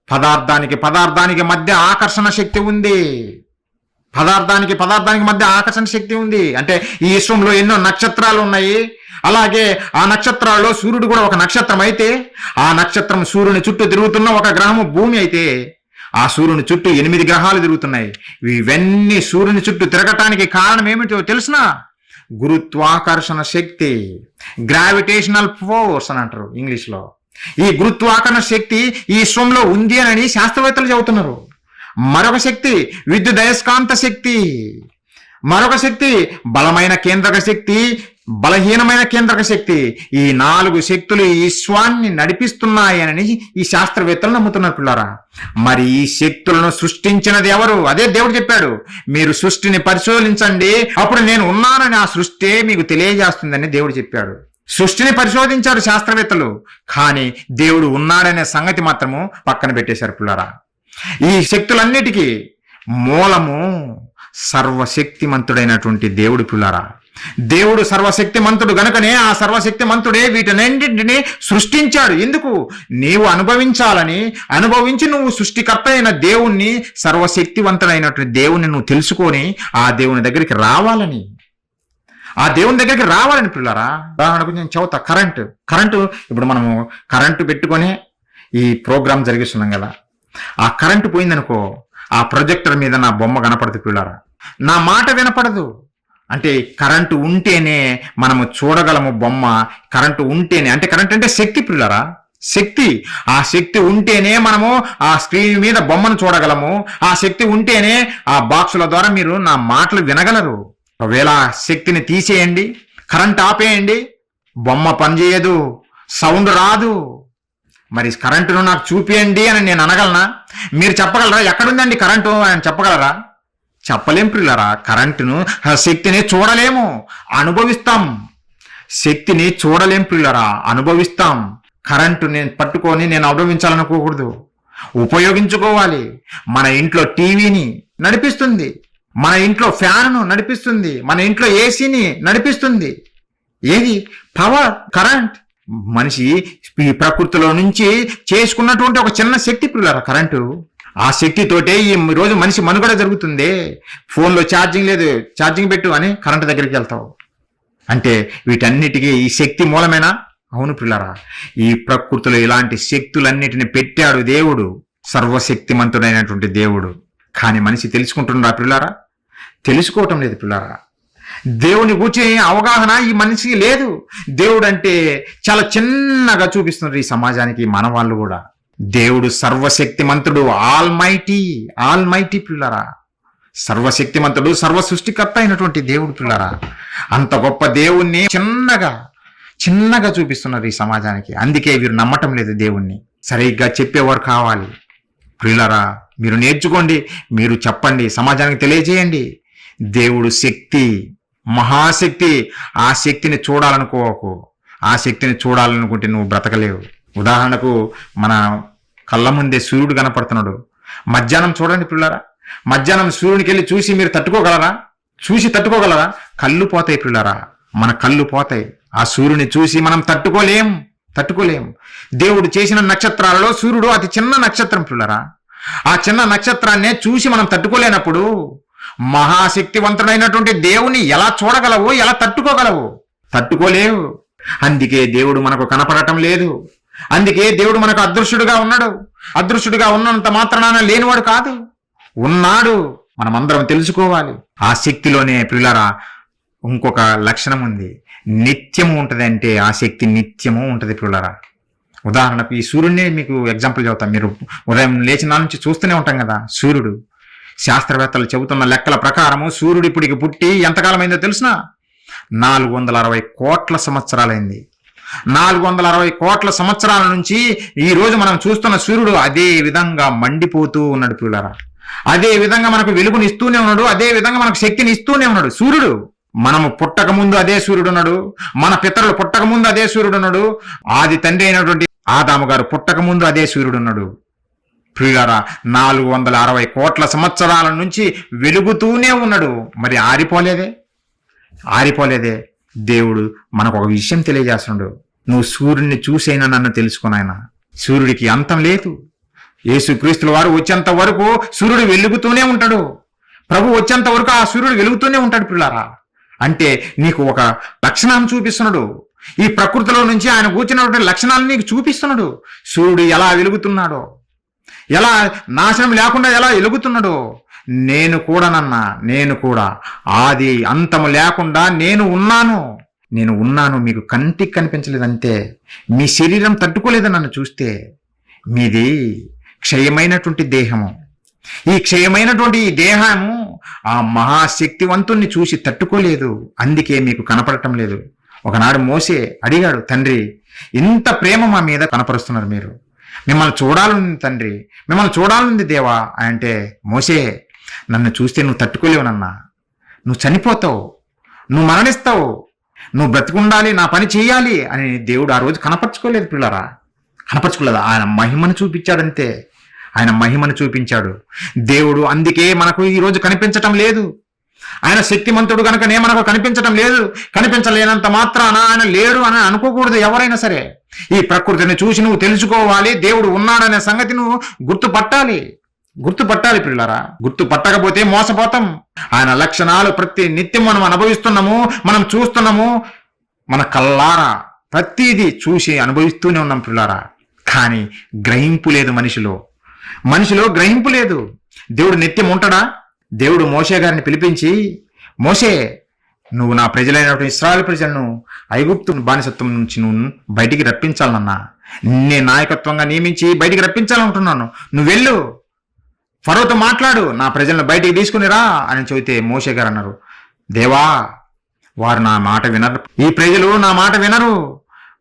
పదార్థానికి మధ్య ఆకర్షణ శక్తి ఉంది. పదార్థానికి మధ్య ఆకర్షణ శక్తి ఉంది. అంటే ఈ విశ్వంలో ఎన్నో నక్షత్రాలు ఉన్నాయి. అలాగే ఆ నక్షత్రాల్లో సూర్యుడు కూడా ఒక నక్షత్రం అయితే, ఆ నక్షత్రం సూర్యుని చుట్టూ తిరుగుతున్న ఒక గ్రహము భూమి అయితే, ఆ సూర్యుని చుట్టూ 8 గ్రహాలు తిరుగుతున్నాయి. ఇవన్నీ సూర్యుని చుట్టూ తిరగటానికి కారణం ఏమిటో తెలుసునా? గురుత్వాకర్షణ శక్తి, గ్రావిటేషనల్ ఫోర్స్ అని అంటారు ఇంగ్లీష్లో. ఈ గురుత్వాకర్షణ శక్తి ఈ విశ్వంలో ఉంది అని శాస్త్రవేత్తలు చెబుతున్నారు. మరొక శక్తి విద్యుదయస్కాంత శక్తి, మరొక శక్తి బలమైన కేంద్రక శక్తి, బలహీనమైన కేంద్రక శక్తి. ఈ 4 శక్తులు ఈ విశ్వాన్ని నడిపిస్తున్నాయని ఈ శాస్త్రవేత్తలు నమ్ముతున్నారు పిల్లారా. మరి ఈ శక్తులను సృష్టించినది ఎవరు? అదే దేవుడు చెప్పాడు, మీరు సృష్టిని పరిశోధించండి, అప్పుడు నేను ఉన్నానని ఆ సృష్టి మీకు తెలియజేస్తుందని దేవుడు చెప్పాడు. సృష్టిని పరిశోధించారు శాస్త్రవేత్తలు, కానీ దేవుడు ఉన్నాడనే సంగతి మాత్రము పక్కన పెట్టేశారు పిల్లారా. ఈ శక్తులన్నిటికీ మూలము సర్వశక్తిమంతుడైనటువంటి దేవుడు పిల్లారా. దేవుడు సర్వశక్తిమంతుడు గనుకనే ఆ సర్వశక్తిమంతుడే వీటన్నింటిని సృష్టించాడు. ఎందుకు? నీవు అనుభవించాలని. అనుభవించి నువ్వు సృష్టికర్త అయిన దేవుణ్ణి, సర్వశక్తివంతుడైనటువంటి దేవుణ్ణి నువ్వు తెలుసుకొని ఆ దేవుని దగ్గరికి రావాలని, పిల్లారా. ఉదాహరణకు నేను చెబుతా, కరెంటు ఇప్పుడు మనము కరెంటు పెట్టుకొని ఈ ప్రోగ్రాం జరిగిస్తున్నాం కదా. ఆ కరెంటు పోయిందనుకో, ఆ ప్రొజెక్టర్ మీద నా బొమ్మ కనపడదు పిల్లారా, నా మాట వినపడదు. అంటే కరెంటు ఉంటేనే మనము చూడగలము బొమ్మ. కరెంటు ఉంటేనే, అంటే కరెంట్ అంటే శక్తి పిల్లారా, శక్తి. ఆ శక్తి ఉంటేనే మనము ఆ స్క్రీన్ మీద బొమ్మను చూడగలము. ఆ శక్తి ఉంటేనే ఆ బాక్సుల ద్వారా మీరు నా మాటలు వినగలరు. ఒకవేళ శక్తిని తీసేయండి, కరెంట్ ఆపేయండి, బొమ్మ పనిచేయదు, సౌండ్ రాదు. మరి కరెంటును నాకు చూపియండి అని నేను అనగలనా? మీరు చెప్పగలరా ఎక్కడుందండి కరెంటు అని చెప్పగలరా? చెప్పలేం పిల్లరా. కరెంటును, శక్తిని చూడలేము, అనుభవిస్తాం. శక్తిని చూడలేం పిల్లరా, అనుభవిస్తాం. కరెంటు నేను పట్టుకొని నేను అనుభవించాలనుకోకూడదు, ఉపయోగించుకోవాలి. మన ఇంట్లో టీవీని నడిపిస్తుంది, మన ఇంట్లో ఫ్యాన్ను నడిపిస్తుంది, మన ఇంట్లో ఏసీని నడిపిస్తుంది. ఏది? Power, current. మనిషి ఈ ప్రకృతిలో నుంచి చేసుకున్నటువంటి ఒక చిన్న శక్తి పిల్లరా కరెంటు. ఆ శక్తితోటే ఈ రోజు మనిషి మనుగడ జరుగుతుంది. ఫోన్లో ఛార్జింగ్ లేదు, ఛార్జింగ్ పెట్టు అని కరెంటు దగ్గరికి వెళ్తావు. అంటే వీటన్నిటికీ ఈ శక్తి మూలమేనా? అవును పిల్లరా. ఈ ప్రకృతిలో ఇలాంటి శక్తులన్నిటిని పెట్టాడు దేవుడు, సర్వశక్తిమంతుడైనటువంటి దేవుడు. కానీ మనిషి తెలుసుకుంటున్నారా పిల్లారా? తెలుసుకోవటం లేదు పిల్లారా. దేవుని గూర్చి అవగాహన ఈ మనిషికి లేదు. దేవుడు అంటే చాలా చిన్నగా చూపిస్తున్నారు ఈ సమాజానికి మన వాళ్ళు కూడా. దేవుడు సర్వశక్తిమంతుడు, ఆల్మైటీ పిల్లారా. సర్వశక్తిమంతుడు, సర్వ సృష్టికర్త అయినటువంటి దేవుడు పిల్లారా. అంత గొప్ప దేవుణ్ణి చిన్నగా చూపిస్తున్నారు ఈ సమాజానికి. అందుకే వీరు నమ్మటం లేదు దేవుణ్ణి. సరిగ్గా చెప్పేవారు కావాలి పిల్లారా. మీరు నేర్చుకోండి, మీరు చెప్పండి, సమాజానికి తెలియజేయండి. దేవుడు శక్తి, మహాశక్తి. ఆ శక్తిని చూడాలనుకోకు. ఆ శక్తిని చూడాలనుకుంటే నువ్వు బ్రతకలేవు. ఉదాహరణకు మన కళ్ళ ముందే సూర్యుడు కనపడుతున్నాడు. మధ్యాహ్నం చూడండి పిల్లారా. మధ్యాహ్నం సూర్యునికి వెళ్ళి చూసి మీరు తట్టుకోగలరా? కళ్ళు పోతాయి పిల్లారా, మన కళ్ళు పోతాయి. ఆ సూర్యుని చూసి మనం తట్టుకోలేం. దేవుడు చేసిన నక్షత్రాలలో సూర్యుడు అతి చిన్న నక్షత్రం పిల్లారా. ఆ చిన్న నక్షత్రాన్నే చూసి మనం తట్టుకోలేనప్పుడు మహాశక్తివంతుడైనటువంటి దేవుని ఎలా చూడగలవు? ఎలా తట్టుకోలేవు. అందుకే దేవుడు మనకు కనపడటం లేదు. అందుకే దేవుడు మనకు అదృశ్యుడుగా ఉన్నాడు. అదృశ్యుడుగా ఉన్నంత మాత్రాన లేనివాడు కాదు, ఉన్నాడు. మనమందరం తెలుసుకోవాలి. ఆ శక్తిలోనే పిల్లరా ఇంకొక లక్షణం ఉంది, నిత్యము ఉంటుంది. అంటే ఆ శక్తి నిత్యము ఉంటుంది పిల్లరా. ఉదాహరణకు ఈ సూర్యుడిని మీకు ఎగ్జాంపుల్ చెబుతాం. మీరు ఉదయం లేచిన నుంచి చూస్తూనే ఉంటాం కదా సూర్యుడు. శాస్త్రవేత్తలు చెబుతున్న లెక్కల ప్రకారము సూర్యుడు ఇప్పటికి పుట్టి ఎంతకాలం అయిందో తెలుసునా? 460 కోట్ల సంవత్సరాలైంది. 460 కోట్ల సంవత్సరాల నుంచి ఈ రోజు మనం చూస్తున్న సూర్యుడు అదే విధంగా మండిపోతూ ఉన్నాడు పిల్లరా. అదే విధంగా మనకు వెలుగుని ఇస్తూనే ఉన్నాడు, అదే విధంగా మనకు శక్తిని ఇస్తూనే ఉన్నాడు. సూర్యుడు మనము పుట్టక ముందు అదే సూర్యుడు ఉన్నాడు, మన పితరులు పుట్టక ముందు అదే సూర్యుడు ఉన్నాడు, ఆది తండ్రి అయినటువంటి ఆదాము గారు పుట్టక ముందు అదే సూర్యుడు ఉన్నాడు. ప్రియులారా, 460 కోట్ల సంవత్సరాల నుంచి వెలుగుతూనే ఉన్నాడు. మరి ఆరిపోలేదే. దేవుడు మనకు ఒక విషయం తెలియజేస్తున్నాడు. నువ్వు సూర్యుడిని చూసైనా నన్ను తెలుసుకున్నాయన. సూర్యుడికి అంతం లేదు. యేసుక్రీస్తుల వారు వచ్చేంత వరకు సూర్యుడు వెలుగుతూనే ఉంటాడు. ప్రభు వచ్చేంత వరకు ఆ సూర్యుడు వెలుగుతూనే ఉంటాడు. పిల్లారా, అంటే నీకు ఒక లక్షణాన్ని చూపిస్తున్నాడు. ఈ ప్రకృతిలో నుంచి ఆయన కూర్చున్నటువంటి లక్షణాలను నీకు చూపిస్తున్నాడు. సూర్యుడు ఎలా వెలుగుతున్నాడో, ఎలా నాశనం లేకుండా ఎలా వెలుగుతున్నాడో, నేను కూడా ఆది అంతము లేకుండా నేను ఉన్నాను. మీకు కంటికి కనిపించలేదంతే. మీ శరీరం తట్టుకోలేదు నన్ను చూస్తే. మీది క్షయమైనటువంటి దేహము. ఈ క్షయమైనటువంటి ఈ దేహము ఆ మహాశక్తివంతుణ్ణి చూసి తట్టుకోలేదు. అందుకే మీకు కనపడటం లేదు. ఒకనాడు మోసే అడిగాడు, తండ్రి ఇంత ప్రేమ మా మీద కనపరుస్తున్నారు మీరు, మిమ్మల్ని చూడాలని తండ్రి, మిమ్మల్ని చూడాలని దేవా అంటే, మోసే నన్ను చూస్తే నువ్వు తట్టుకోలేవు నన్నా, నువ్వు చనిపోతావు, నువ్వు మరణిస్తావు, నువ్వు బ్రతికుండాలి, నా పని చేయాలి అని దేవుడు ఆ రోజు కనపరచుకోలేదు. పిల్లరా, కనపరచుకోలేదు. ఆయన మహిమను చూపించాడంతే. ఆయన మహిమను చూపించాడు దేవుడు. అందుకే మనకు ఈరోజు కనిపించటం లేదు. ఆయన శక్తిమంతుడు కనుకనే మనకు కనిపించటం లేదు. కనిపించలేనంత మాత్రాన ఆయన లేడు అని అనుకోకూడదు ఎవరైనా సరే. ఈ ప్రకృతిని చూసి నువ్వు తెలుసుకోవాలి, దేవుడు ఉన్నాడనే సంగతి నువ్వు గుర్తుపట్టాలి పిల్లరా. గుర్తుపట్టకపోతే మోసపోతాం. ఆయన లక్షణాలు ప్రతి నిత్యం మనం అనుభవిస్తున్నాము, మనం చూస్తున్నాము, మన కల్లారా ప్రతిదీ చూసి అనుభవిస్తూనే ఉన్నాం పిల్లారా. కానీ గ్రహింపు లేదు మనిషిలో గ్రహింపు లేదు. దేవుడు నిత్యం ఉంటాడా? దేవుడు మోషే గారిని పిలిపించి, మోషే నువ్వు నా ప్రజలైనటువంటి ఇశ్రాయేలు ప్రజలను ఐగుప్తు బానిసత్వం నుంచి నువ్వు బయటికి రప్పించాలన్నా, నేను నాయకత్వంగా నియమించి బయటికి రప్పించాలనుకుంటున్నాను, నువ్వు వెళ్ళు, ఫరోతో మాట్లాడు, నా ప్రజలను బయటికి తీసుకుని రా అని చెబితే మోషే గారు అన్నారు, దేవా వారు నా మాట వినరు, ఈ ప్రజలు నా మాట వినరు,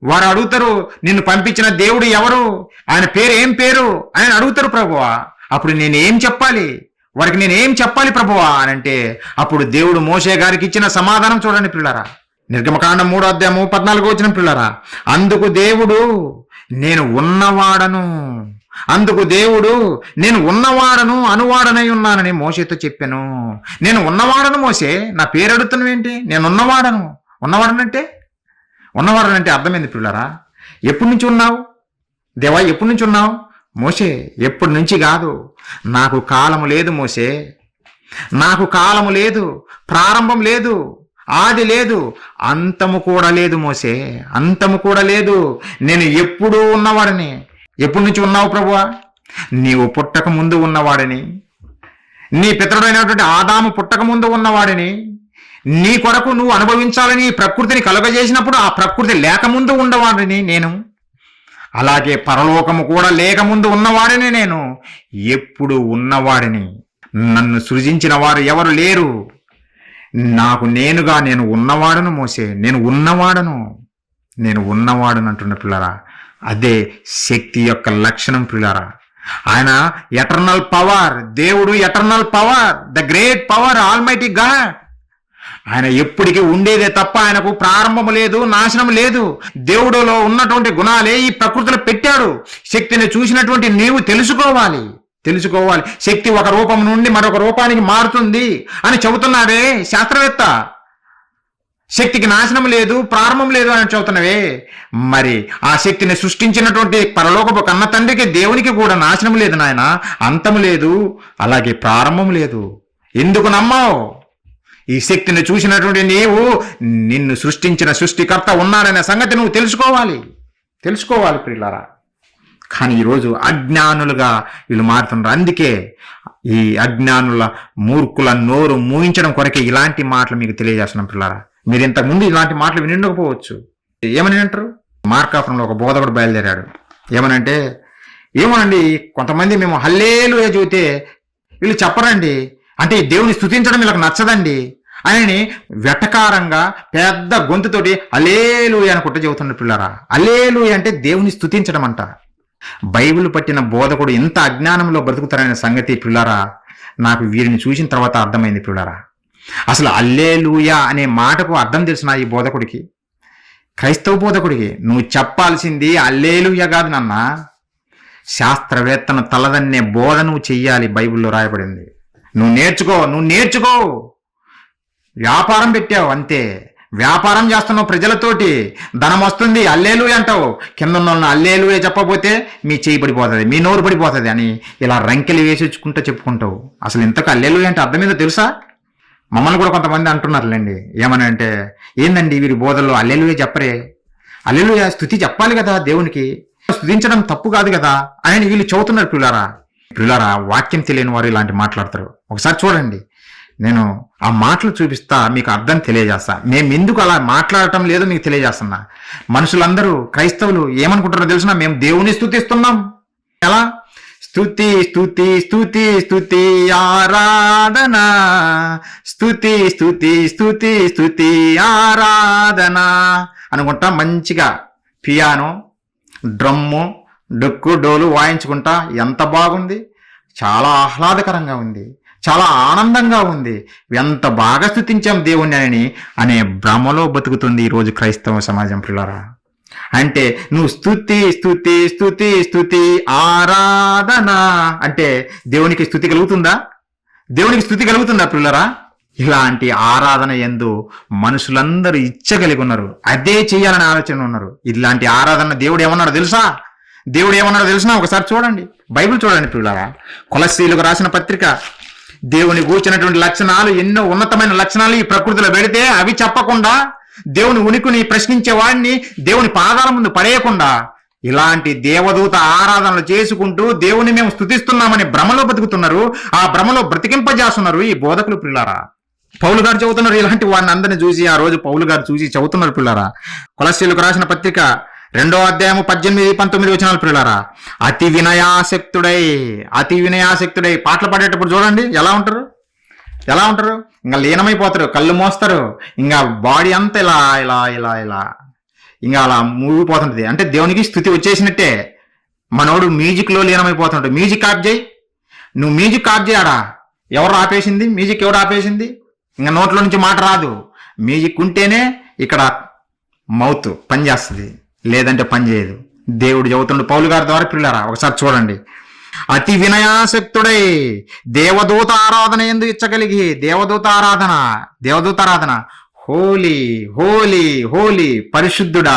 వారు అడుగుతారు నిన్ను పంపించిన దేవుడు ఎవరు, ఆయన పేరు ఏం పేరు అని అడుగుతారు ప్రభువా. అప్పుడు నేనేం చెప్పాలి, వారికి నేనేం చెప్పాలి ప్రభువా అని అంటే, అప్పుడు దేవుడు మోషే గారికి ఇచ్చిన సమాధానం చూడండి పిల్లరా. నిర్గమకాండం 3వ అధ్యాయము 14వ వచనం పిల్లరా. అందుకు దేవుడు నేను ఉన్నవాడను అనువాడనై ఉన్నానని మోషేతో చెప్పాను. నేను ఉన్నవాడను మోసే, నా పేరు అడుగుతున్నావేంటి? నేను ఉన్నవాడనంటే అర్థమైంది పిల్లరా. ఎప్పటి నుంచి ఉన్నావు దేవా, ఎప్పటి నుంచి ఉన్నావు? మోసే ఎప్పటి నుంచి కాదు, నాకు కాలము లేదు మోసే, నాకు కాలము లేదు, ప్రారంభం లేదు, ఆది లేదు, అంతము కూడా లేదు మోసే, అంతము కూడా లేదు. నేను ఎప్పుడూ ఉన్నవాడిని. ఎప్పటి నుంచి ఉన్నావు ప్రభువా? నీవు పుట్టక ముందు ఉన్నవాడిని, నీ పితరుడైనటువంటి ఆదాము పుట్టక ముందు ఉన్నవాడిని, నీ కొరకు నువ్వు అనుభవించాలని ప్రకృతిని కలుగజేసినప్పుడు ఆ ప్రకృతి లేకముందు ఉన్నవాడిని నేను. అలాగే పరలోకము కూడా లేకముందు ఉన్నవాడిని నేను, ఎప్పుడు ఉన్నవాడిని. నన్ను సృజించిన వారు ఎవరు లేరు. నాకు నేనుగా నేను ఉన్నవాడను మోసే, నేను ఉన్నవాడను అంటున్న పిల్లరా. అదే శక్తి యొక్క లక్షణం పిల్లరా. ఆయన ఎటర్నల్ పవర్, దేవుడు eternal power, the great power, almighty God. ఆయన ఎప్పటికీ ఉండేదే తప్ప ఆయనకు ప్రారంభము లేదు, నాశనం లేదు. దేవుడిలో ఉన్నటువంటి గుణాలే ఈ ప్రకృతిలో పెట్టాడు. శక్తిని చూసినటువంటి నీవు తెలుసుకోవాలి. శక్తి ఒక రూపం నుండి మరొక రూపానికి మారుతుంది అని చెబుతున్నాడే శాస్త్రవేత్త. శక్తికి నాశనం లేదు, ప్రారంభం లేదు అని చెబుతున్నవే. మరి ఆ శక్తిని సృష్టించినటువంటి పరలోకపు కన్న తండ్రికి దేవునికి కూడా నాశనం లేదు నాయన, అంతము లేదు, అలాగే ప్రారంభం లేదు. ఎందుకు నమ్మావు? ఈ శక్తిని చూసినటువంటి నీవు నిన్ను సృష్టించిన సృష్టికర్త ఉన్నాడనే సంగతి నువ్వు తెలుసుకోవాలి ప్రియులారా. కానీ ఈరోజు అజ్ఞానులుగా వీళ్ళు మారుతున్నారు. అందుకే ఈ అజ్ఞానుల మూర్ఖుల నోరు మూయించడం కొరకే ఇలాంటి మాటలు మీకు తెలియజేస్తున్నాం పిల్లారా. మీరు ఇంతకుముందు ఇలాంటి మాటలు వినిండకపోవచ్చు. ఏమని అంటారు? మార్కాపురంలో ఒక బోధకుడు బయలుదేరాడు. ఏమోనండి కొంతమంది మేము హల్లేలూయా చెబితే వీళ్ళు చెప్పరండి, అంటే దేవుని స్తుతించడం వీళ్ళకి నచ్చదండి అని వెటకారంగా పెద్ద గొంతుతోటి హల్లేలూయా అనుకుంటూ చెబుతున్నారు పిల్లారా. హల్లేలూయా అంటే దేవుని స్తుతించడం అంట. బైబిల్ పట్టిన బోధకుడు ఎంత అజ్ఞానంలో బ్రతుకుతారనే సంగతి పిల్లారా నాకు వీరిని చూసిన తర్వాత అర్థమైంది ప్రియులారా. అసలు హల్లెలూయా అనే మాటకు అర్థం తెలిసిన ఈ బోధకుడికి, క్రైస్తవ బోధకుడికి, నువ్వు చెప్పాల్సింది హల్లెలూయా కాదు నాన్న, శాస్త్రవేత్తను తలదన్నే బోధ నువ్వు చెయ్యాలి. బైబిల్లో రాయబడింది. నువ్వు నేర్చుకో. వ్యాపారం పెట్టావు అంతే, వ్యాపారం చేస్తున్నావు ప్రజలతోటి, ధనం వస్తుంది హల్లెలూయా అంటావు, కింద ఉన్న హల్లెలూయా చెప్పబోతే మీ చేయి పడిపోతుంది, మీ నోరు పడిపోతుంది అని ఇలా రంకెలు వేసేసుకుంటూ చెప్పుకుంటావు. అసలు ఇంతకు హల్లెలూయా అంటే అర్థం ఏందో తెలుసా? మమ్మల్ని కూడా కొంతమంది అంటున్నారులేండి, ఏమని అంటే, ఏందండి వీరి బోధల్లో హల్లెలూయా చెప్పరే, హల్లెలూయా స్తుతి చెప్పాలి కదా, దేవునికి స్తుతించడం తప్పు కాదు కదా అని వీళ్ళు చదువుతున్నారు. ప్రియులారా, వాక్యం తెలియని వారు ఇలాంటి మాట్లాడతారు. ఒకసారి చూడండి, నేను ఆ మాటలు చూపిస్తా, మీకు అర్థం తెలియజేస్తా. మేము ఎందుకు అలా మాట్లాడటం లేదో మీకు తెలియజేస్తున్నా. మనుషులందరూ, క్రైస్తవులు ఏమనుకుంటారో తెలుసునా, మేము దేవుని స్తుతిస్తున్నాం. ఎలా? స్తుతి స్తుతి స్తుతి స్తుతి ఆరాధన, స్తుతి స్తుతి స్తుతి స్తుతి ఆరాధన అనుకుంటా మంచిగా పియానో, డ్రమ్ము, డొక్కు, డోలు వాయించుకుంటా ఎంత బాగుంది, చాలా ఆహ్లాదకరంగా ఉంది, చాలా ఆనందంగా ఉంది, ఎంత బాగా స్తుతించాం దేవుణ్ణి అనే భ్రమలో బతుకుతుంది ఈరోజు క్రైస్తవ సమాజం. ప్రియులారా, అంటే నువ్వు స్తుతి స్తుతి స్తుతి స్తుతి ఆరాధన అంటే దేవునికి స్తుతి కలుగుతుందా? దేవునికి స్తుతి కలుగుతుందా ప్రియులారా? ఇలాంటి ఆరాధన యందు మనుషులందరూ ఇచ్చగలిగి ఉన్నారు, అదే చేయాలని ఆలోచన ఉన్నారు. ఇలాంటి ఆరాధన దేవుడు ఏమన్నాడో తెలుసా? ఒకసారి చూడండి, బైబిల్ చూడండి ప్రియులారా. కొలస్సీలకు రాసిన పత్రిక, దేవుని గూర్చినటువంటి లక్షణాలు, ఎన్నో ఉన్నతమైన లక్షణాలు ఈ ప్రకృతిలో పెడితే అవి చెప్పకుండా, దేవుని ఉనికిని ప్రశ్నించే వాడిని దేవుని పాదాల ముందు పడేయకుండా, ఇలాంటి దేవదూత ఆరాధనలు చేసుకుంటూ దేవుని మేము స్తుతిస్తున్నామని భ్రమలో బతుకుతున్నారు. ఆ భ్రమలో బ్రతికింపజేస్తున్నారు ఈ బోధకులు. ప్రియులారా, పౌలు గారు చెబుతున్నారు, ఇలాంటి వాడిని అందరిని చూసి ఆ రోజు పౌలు గారు చూసి చెబుతున్నారు. ప్రియులారా, కొలస్సీలకు రాసిన పత్రిక 2వ అధ్యాయము 18-19 వచనాలు. ప్రియులారా, అతి వినయాసక్తుడై పాటలు పాడేటప్పుడు చూడండి ఎలా ఉంటారు, ఇంకా లీనమైపోతారు, కళ్ళు మోస్తారు, ఇంకా బాడీ అంతా ఇలా ఇలా ఇలా ఇలా ఇంకా అలా మూగిపోతుంటది. అంటే దేవునికి స్తుతి వచ్చేసినట్టే. మనోడు మ్యూజిక్లో లీనమైపోతుంటాడు. మ్యూజిక్ ఆఫ్ చేయి, నువ్వు మ్యూజిక్ ఆఫ్ చేయడా? ఎవరు ఆపేసింది? ఇంకా నోట్లో నుంచి మాట రాదు. మ్యూజిక్ ఉంటేనే ఇక్కడ మౌత్ పనిచేస్తుంది, లేదంటే పని చేయదు. దేవుడు చెబుతుండు పౌలు గారి ద్వారా. ప్రియులారా, ఒకసారి చూడండి, అతి వినయాసక్తుడై దేవదూత ఆరాధన యందు ఇచ్చగలిగి, దేవదూత ఆరాధన, హోలీ హోలీ హోలీ, పరిశుద్ధుడా.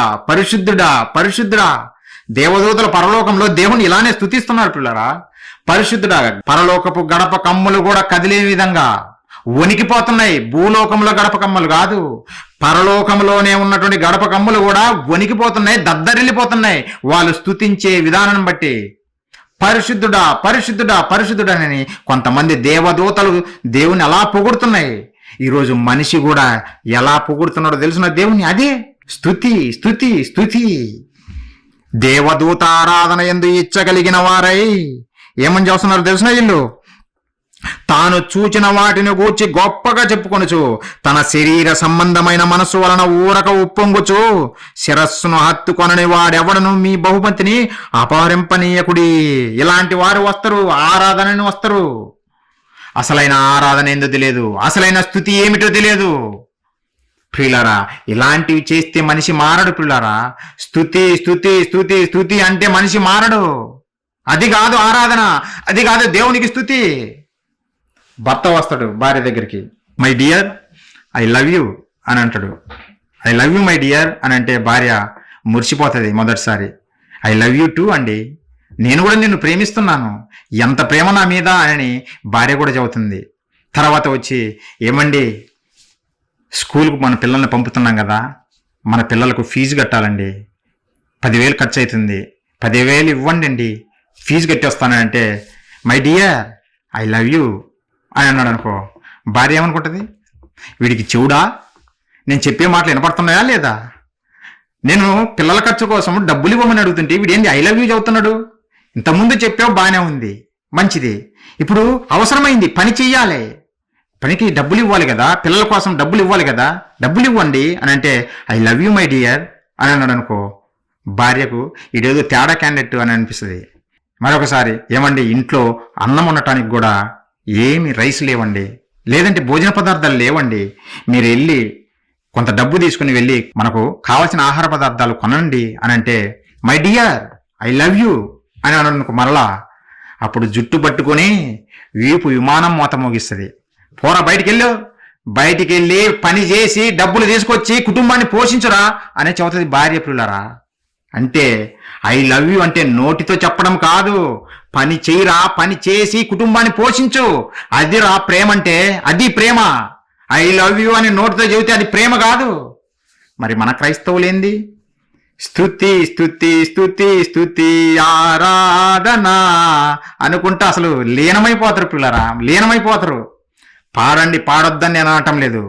దేవదూతల పరలోకంలో దేవుని ఇలానే స్తుతిస్తున్నారు. పిల్లరా, పరిశుద్ధుడా. పరలోకపు గడప కమ్ములు కూడా కదిలే విధంగా వణికిపోతున్నాయి. భూలోకంలో గడప కమ్మలు కాదు, పరలోకంలోనే ఉన్నటువంటి గడప కమ్ములు కూడా వణికిపోతున్నాయి, దద్దరిల్లిపోతున్నాయి వాళ్ళు స్తుతించే విధానం బట్టి. పరిశుద్ధుడని కొంతమంది దేవదూతలు దేవుని అలా పొగుడుతున్నాయి. ఈరోజు మనిషి కూడా ఎలా పొగుడుతున్నాడో తెలుసున్న దేవుని, అదే స్తుతి. దేవదూత ఆరాధన యందు ఇచ్చగలిగిన వారై ఏమని చేస్తున్నారు తెలుసున, వీళ్ళు తాను చూచిన వాటిని గూర్చి గొప్పగా చెప్పుకొనుచు, తన శరీర సంబంధమైన మనస్సు వలన ఊరక ఉప్పొంగుచు, శిరస్సును హత్తుకొనని వాడెవడను మీ బహుమతిని అపహరింపనీయకుడి. ఇలాంటి వారు వస్తారు, ఆరాధనని వస్తారు. అసలైన ఆరాధన ఏందో తెలియదు, అసలైన స్తుతి ఏమిటో తెలియదు. ప్రియులారా, ఇలాంటివి చేస్తే మనిషి మారడు. ప్రియులారా, స్తుతి అంటే మనిషి మారడు. అది కాదు ఆరాధన, అది కాదు దేవునికి స్తుతి. భర్త వస్తాడు భార్య దగ్గరికి, my dear I love you అని అంటాడు. I love you my dear అని అంటే భార్య మురిసిపోతుంది మొదటిసారి. ఐ లవ్ యూ టూ అండి, నేను కూడా నిన్ను ప్రేమిస్తున్నాను, ఎంత ప్రేమ నా మీద అని భార్య కూడా చెబుతుంది. తర్వాత వచ్చి, ఏమండి స్కూల్కు మన పిల్లల్ని పంపుతున్నాం కదా, మన పిల్లలకు ఫీజు కట్టాలండి, 10,000 ఖర్చు అవుతుంది, 10,000 ఇవ్వండి అండి, ఫీజు కట్టేస్తానంటే, my dear I love you అని అన్నాడు అనుకో, భార్య ఏమనుకుంటుంది, వీడికి చెవుడా, నేను చెప్పే మాటలు వినపడుతున్నాయా లేదా, నేను పిల్లల ఖర్చు కోసం డబ్బులు ఇవ్వమని అడుగుతుంటే వీడేంది ఐ లవ్ యూ చదువుతున్నాడు, ఇంతకుముందు చెప్పావు బాగానే ఉంది మంచిది, ఇప్పుడు అవసరమైంది పని చెయ్యాలి, పనికి డబ్బులు ఇవ్వాలి కదా, పిల్లల కోసం డబ్బులు ఇవ్వాలి కదా, డబ్బులు ఇవ్వండి అని అంటే I love you my dear అని అన్నాడు అనుకో, భార్యకు ఇదేదో తేడా క్యాండిడేట్ అని అనిపిస్తుంది. మరొకసారి, ఏమండి ఇంట్లో అన్నం ఉండటానికి కూడా ఏమి రైస్ లేవండి, లేదంటే భోజన పదార్థాలు లేవండి, మీరు వెళ్ళి కొంత డబ్బు తీసుకుని వెళ్ళి మనకు కావాల్సిన ఆహార పదార్థాలు కొనండి అని అంటే, my dear I love you అని అనుకో మరలా, అప్పుడు జుట్టు పట్టుకొని వీపు విమానం మోత మోగిస్తుంది. పోరా బయటికి వెళ్ళి పని చేసి డబ్బులు తీసుకొచ్చి కుటుంబాన్ని పోషించురా అనే చెబుతుంది భార్య. పిల్లరా, అంటే ఐ లవ్ యూ అంటే నోటితో చెప్పడం కాదు, పని చేయరా, పని చేసి కుటుంబాన్ని పోషించు, అదిరా ప్రేమ అంటే, అది ప్రేమ. ఐ లవ్ యూ అని నోటితో చెబితే అది ప్రేమ కాదు. మరి మన క్రైస్తవులేంది? స్తుతి స్తుతి స్తుతి స్తుతి ఆరాధన అనుకుంటా అసలు లీనమైపోతారు పిల్లరా, లీనమైపోతారు. పాడండి, పాడొద్దని నేను అనటం లేదు.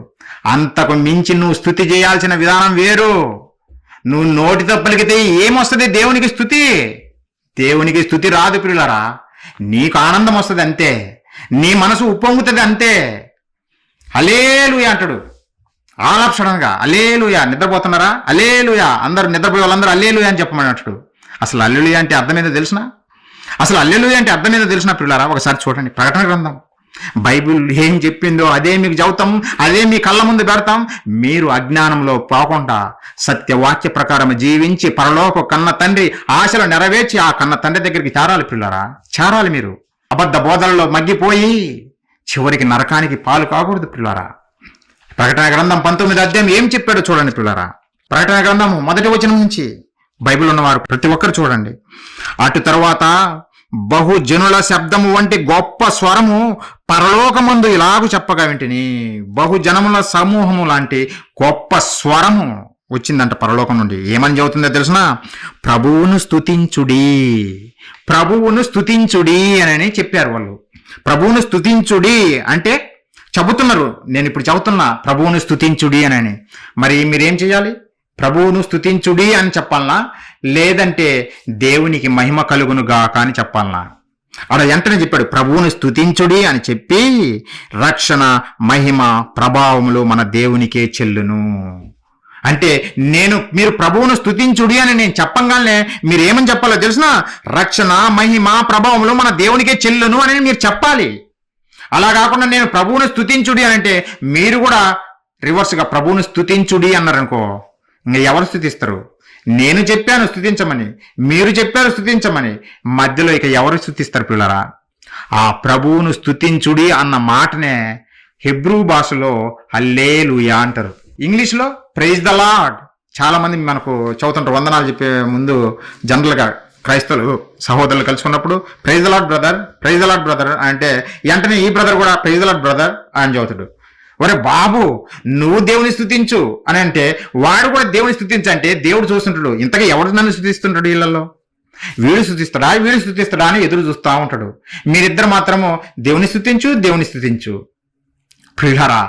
అంతకు మించి నువ్వు స్తుతి చేయాల్సిన విధానం వేరు. నువ్వు నోటితో పలికితే ఏమొస్తుంది? దేవునికి స్థుతి. దేవునికి స్థుతి రాదు పిల్లరా, నీకు ఆనందం వస్తుంది అంతే, నీ మనసు ఉప్పొంగుతుంది అంతే. హల్లెలూయా అంటాడు ఆలక్షణంగా, హల్లెలూయా. నిద్రపోతున్నారా? హల్లెలూయా. అందరూ నిద్రపోయే వాళ్ళందరూ హల్లెలూయా అని చెప్పమని అంటాడు. అసలు హల్లెలూయా అంటే అర్థం ఏదో తెలిసినా? అసలు హల్లెలూయా అంటే అర్థం ఏదో తెలిసినా పిల్లరా? ఒకసారి చూడండి ప్రకటన గ్రంథం. బైబిల్ ఏం చెప్పిందో అదే మీకు చెబుతాం, అదే మీ కళ్ళ ముందు పెడతాం. మీరు అజ్ఞానంలో పోకుండా సత్యవాక్య ప్రకారం జీవించి పరలోక కన్న తండ్రి ఆశలు నెరవేర్చి ఆ కన్న తండ్రి దగ్గరికి చేరాలి పిల్లరా, చేరాలి. మీరు అబద్ధ బోధనలో మగ్గిపోయి చివరికి నరకానికి పాలు కాకూడదు పిల్లరా. ప్రకటన గ్రంథం 19వ అధ్యాయం ఏం చెప్పాడో చూడండి పిల్లరా. ప్రకటన గ్రంథము 1వ వచనం నుంచి బైబిల్ ఉన్నవారు ప్రతి ఒక్కరు చూడండి. అటు తర్వాత బహుజనుల శబ్దము వంటి గొప్ప స్వరము పరలోకమందు ఇలాగు చెప్పగా వింటిని. బహుజనముల సమూహము లాంటి గొప్ప స్వరము వచ్చిందంట పరలోకం నుండి. ఏమని చెబుతుందో తెలుసిన? ప్రభువును స్తుతించుడి, ప్రభువును స్తుతించుడి అని చెప్పారు వాళ్ళు. ప్రభువును స్తుతించుడి అంటే చెబుతున్నారు, నేను ఇప్పుడు చెబుతున్నా ప్రభువును స్తుతించుడి అని. మరి మీరేం చేయాలి? ప్రభువును స్తుతించుడి అని చెప్పాలనా, లేదంటే దేవునికి మహిమ కలుగును గాక అని చెప్పాలనా? అక్కడ వెంటనే చెప్పాడు ప్రభువును స్తుతించుడి అని చెప్పి, రక్షణ మహిమ ప్రభావములు మన దేవునికే చెల్లును. అంటే మీరు ప్రభువును స్తుతించుడి అని నేను చెప్పంగానే మీరు ఏమని చెప్పాలో తెలిసిన? రక్షణ మహిమ ప్రభావములు మన దేవునికే చెల్లును అని మీరు చెప్పాలి. అలా కాకుండా నేను ప్రభువును స్తుతించుడి అని అంటే మీరు కూడా రివర్స్గా ప్రభువును స్తుతించుడి అన్నారనుకో, ఇంకా ఎవరు స్తుతిస్తారు? నేను చెప్పాను స్తుతించమని, మీరు చెప్పారు స్తుతించమని, మధ్యలో ఇక ఎవరు స్తుతిస్తారు పిల్లరా? ఆ ప్రభువును స్తుతించుడి అన్న మాటనే హెబ్రూ భాషలో హల్లెలూయా అంటారు. ఇంగ్లీష్లో ప్రైజ్ ద లార్డ్. చాలా మంది మనకు చదువుతుంటారు, వందనాలు చెప్పే ముందు జనరల్గా క్రైస్తవులు సహోదరులు కలుసుకున్నప్పుడు praise the Lord brother, praise the Lord brother అంటే వెంటనే ఈ బ్రదర్ కూడా ప్రైజ్ ద లార్డ్ బ్రదర్ అని చదువుతాడు. ఒరే బాబు, నువ్వు దేవుని స్తుతించు అని అంటే వాడు కూడా దేవుని స్తుతించంటే దేవుడు చూస్తుంటాడు, ఇంతగా ఎవడు నన్ను స్తుతిస్తుంటాడు వీళ్ళల్లో, వీడు స్తుతిస్తాడా అని ఎదురు చూస్తూ ఉంటాడు. మీరిద్దరు మాత్రము దేవుని స్తుతించు, దేవుని స్తుతించు. ప్రియులారా,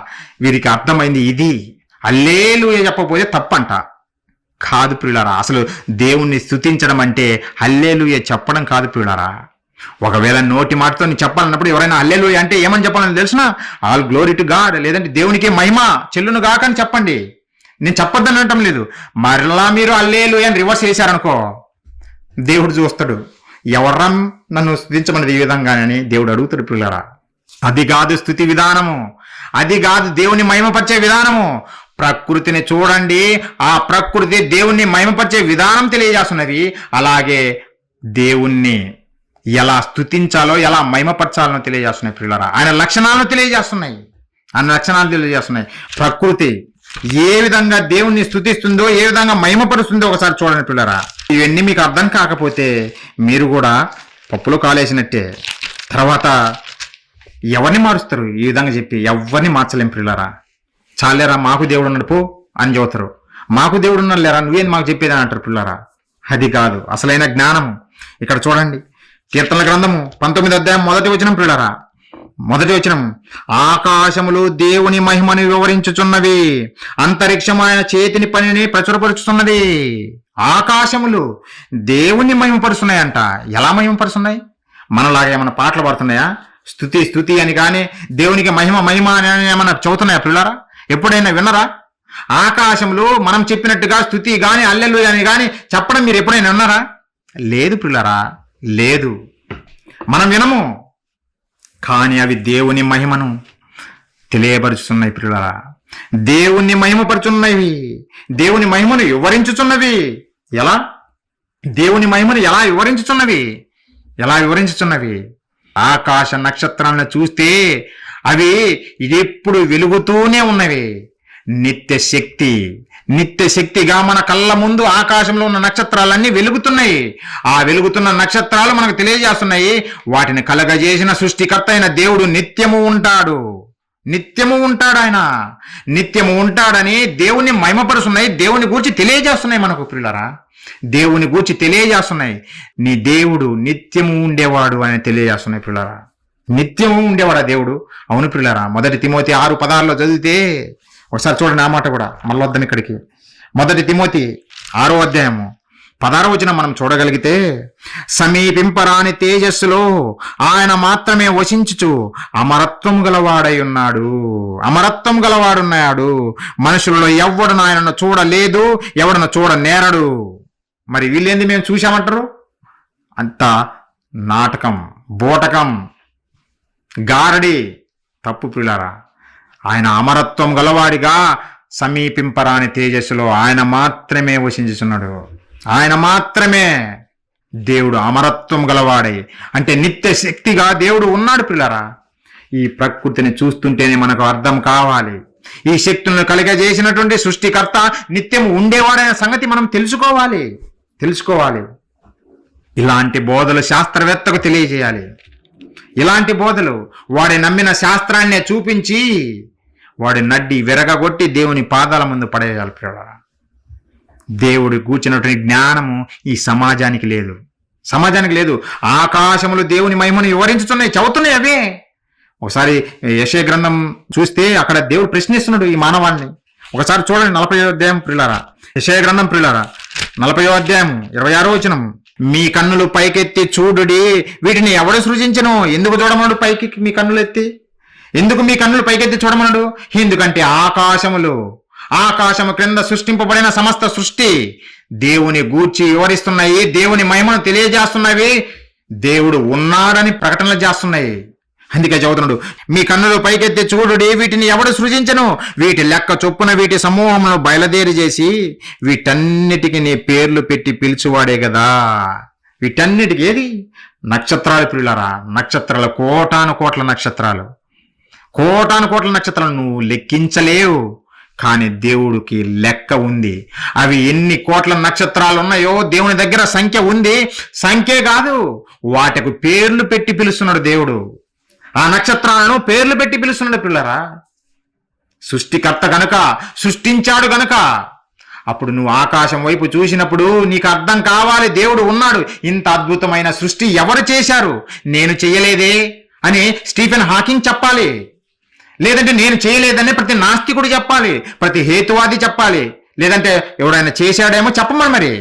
వీరికి అర్థమైంది ఇది. హల్లెలూయా చెప్పకపోతే తప్పంట. కాదు ప్రియులారా, అసలు దేవుణ్ణి స్తుతించడం అంటే హల్లెలూయా చెప్పడం కాదు ప్రియులారా. ఒకవేళ నోటి మాటతో నీ చెప్పాలన్నప్పుడు ఎవరైనా హల్లెలూయా అంటే ఏమని చెప్పాలని తెలిసిన? ఆల్ గ్లోరీ టు గాడ్, లేదంటే దేవునికి మహిమ చెల్లును గాక అని చెప్పండి. నేను చెప్పొద్దని అనటం లేదు. మరలా మీరు హల్లెలూయా అని రివర్స్ చేశారనుకో, దేవుడు చూస్తాడు, ఎవర్రా నన్ను స్తుతించమన్నది ఈ విధంగానని దేవుడు అడుగుతాడు పిల్లరా. అది కాదు స్తుతి విధానము, అది కాదు దేవుని మహిమపరిచే విధానము. ప్రకృతిని చూడండి, ఆ ప్రకృతి దేవుణ్ణి మహిమపరిచే విధానం తెలియజేస్తున్నది. అలాగే దేవుణ్ణి ఎలా స్తుతించాలో, ఎలా మహిమపరచాలో తెలియజేస్తున్నాయి పిల్లరా. ఆయన లక్షణాలను తెలియజేస్తున్నాయి, ప్రకృతి ఏ విధంగా దేవుణ్ణి స్తుతిస్తుందో, ఏ విధంగా మహిమపరుస్తుందో ఒకసారి చూడండి పిల్లరా. ఇవన్నీ మీకు అర్థం కాకపోతే మీరు కూడా పప్పులో కాలేసినట్టే. తర్వాత ఎవరిని మారుస్తారు? ఈ విధంగా చెప్పి ఎవరిని మార్చలేం పిల్లరా. చాలేరా మాకు దేవుడు ఉన్నాడు పో అని చెబుతారు. మాకు దేవుడు ఉన్నాడు లేరా, నువ్వేం మాకు చెప్పేది అని అంటారు పిల్లరా. అది కాదు అసలైన జ్ఞానం. ఇక్కడ చూడండి, కీర్తనల గ్రంథము 19వ అధ్యాయం 1వ వచనం పిల్లరా. 1వ వచనం, ఆకాశములు దేవుని మహిమను వివరించుచున్నవి, అంతరిక్షము ఆయన చేతిని పనిని ప్రచురపరుచుతున్నది. ఆకాశములు దేవుని మహిమపరుస్తున్నాయంట. ఎలా మహిమపరుస్తున్నాయి? మనలాగా ఏమైనా పాటలు పాడుతున్నాయా? స్తుతి స్తుతి అని కానీ, దేవునికి మహిమ మహిమ అని ఏమన్నా చెబుతున్నాయా పిల్లరా? ఎప్పుడైనా విన్నరా? ఆకాశంలో మనం చెప్పినట్టుగా స్తుతి గాని హల్లెలూయా అని కానీ చెప్పడం మీరు ఎప్పుడైనా విన్నారా? లేదు పిల్లరా, లేదు. మనం వినము. కానీ అవి దేవుని మహిమను తెలియపరుచుతున్నాయి ప్రియులారా. దేవుణ్ణి మహిమపరుచున్నవి, దేవుని మహిమను వివరించుచున్నవి. ఎలా? దేవుని మహిమను ఎలా వివరించుచున్నవి? ఆకాశ నక్షత్రాలను చూస్తే అవి ఎప్పుడు వెలుగుతూనే ఉన్నవి. నిత్య శక్తిగా మన కళ్ళ ముందు ఆకాశంలో ఉన్న నక్షత్రాలన్నీ వెలుగుతున్నాయి. ఆ వెలుగుతున్న నక్షత్రాలు మనకు తెలియజేస్తున్నాయి, వాటిని కలగజేసిన సృష్టికర్త అయిన దేవుడు నిత్యము ఉంటాడు. ఆయన నిత్యము ఉంటాడని దేవుని మహిమపరుస్తున్నాయి, దేవుని గూర్చి తెలియజేస్తున్నాయి మనకు ప్రియులారా. దేవుని గూర్చి తెలియజేస్తున్నాయి. నీ దేవుడు నిత్యము ఉండేవాడు అని తెలియజేస్తున్నాయి ప్రియులారా. నిత్యము ఉండేవాడా దేవుడు? అవును ప్రియులారా. 1 తిమోతి 6:16 చదివితే ఒకసారి చూడండి, ఆ మాట కూడా మళ్ళీ వద్దాం ఇక్కడికి. 1 తిమోతి 6:16 మనం చూడగలిగితే, సమీపింపరాని తేజస్సులో ఆయన మాత్రమే వసించుచు అమరత్వం గలవాడున్నాడు. మనుషులలో ఎవడును ఆయనను చూడలేదు, ఎవడను చూడనేరడు. మరి వీళ్ళేంది మేము చూశామంటారు? అంత నాటకం, బోటకం, గారడి, తప్పు ప్రియులారా. ఆయన అమరత్వం గలవాడిగా సమీపింపరాని తేజస్సులో ఆయన మాత్రమే వసించుచున్నాడు. ఆయన మాత్రమే దేవుడు అమరత్వం గలవాడై, అంటే నిత్య శక్తిగా దేవుడు ఉన్నాడు ప్రియులారా. ఈ ప్రకృతిని చూస్తుంటేనే మనకు అర్థం కావాలి, ఈ శక్తులను కలిగజేసినటువంటి సృష్టికర్త నిత్యం ఉండేవాడైన సంగతి మనం తెలుసుకోవాలి. ఇలాంటి బోధలు శాస్త్రవేత్తకు తెలియజేయాలి. ఇలాంటి బోధలు వాడి నమ్మిన శాస్త్రాన్నే చూపించి వాడి నడ్డి విరగగొట్టి దేవుని పాదాల ముందు పడేయాలి ప్రియులారా. దేవుడు కూర్చున్నటువంటి జ్ఞానము ఈ సమాజానికి లేదు. ఆకాశములు దేవుని మహిమను వివరించుతున్నాయి, చదువుతున్నాయి అవే. ఒకసారి యెషయా గ్రంథం చూస్తే అక్కడ దేవుడు ప్రశ్నిస్తున్నాడు ఈ మానవాన్ని. ఒకసారి చూడండి 40వ అధ్యాయం ప్రియులారా, యెషయా గ్రంథం ప్రియులారా, 40వ అధ్యాయం 26వ వచనం. మీ కన్నులు పైకెత్తి చూడుడి, వీటిని ఎవడు సృజించను? ఎందుకు చూడమన్నాడు పైకి మీ కన్నులు ఎత్తి? ఎందుకు మీ కన్నులు పైకెత్తి చూడమన్నాడు? ఎందుకంటే ఆకాశము క్రింద సృష్టింపబడిన సమస్త సృష్టి దేవుని గూర్చి వివరిస్తున్నాయి, దేవుని మహిమను తెలియజేస్తున్నవి, దేవుడు ఉన్నాడని ప్రకటనలు చేస్తున్నాయి. అందుకే చదువుతున్నాడు, మీ కన్నులు పైకెత్తి చూడుడి, వీటిని ఎవడు సృజించను? వీటి లెక్క చొప్పున వీటి సమూహమును బయలుదేరి చేసి వీటన్నిటికీ నీ పేర్లు పెట్టి పిలుచువాడే కదా. వీటన్నిటికీ ఏది? నక్షత్రాలు ప్రియులారా. నక్షత్రాలు కోటాను కోట్ల నక్షత్రాలు నువ్వు లెక్కించలేవు, కానీ దేవుడికి లెక్క ఉంది. అవి ఎన్ని కోట్ల నక్షత్రాలు ఉన్నాయో దేవుని దగ్గర సంఖ్య ఉంది. సంఖ్యే కాదు, వాటికి పేర్లు పెట్టి పిలుస్తున్నాడు దేవుడు. ఆ నక్షత్రాలను పేర్లు పెట్టి పిలుస్తున్నాడు పిల్లరా. సృష్టికర్త గనుక, సృష్టించాడు గనుక. అప్పుడు నువ్వు ఆకాశం వైపు చూసినప్పుడు నీకు అర్థం కావాలి, దేవుడు ఉన్నాడు. ఇంత అద్భుతమైన సృష్టి ఎవరు చేశారు? నేను చేయలేదే అని స్టీఫెన్ హాకింగ్ చెప్పాలి. లేదంటే నేను చేయలేదని ప్రతి నాస్తికుడు చెప్పాలి, ప్రతి హేతువాది చెప్పాలి. లేదంటే ఎవడైనా చేశాడేమో చెప్పమని. మరి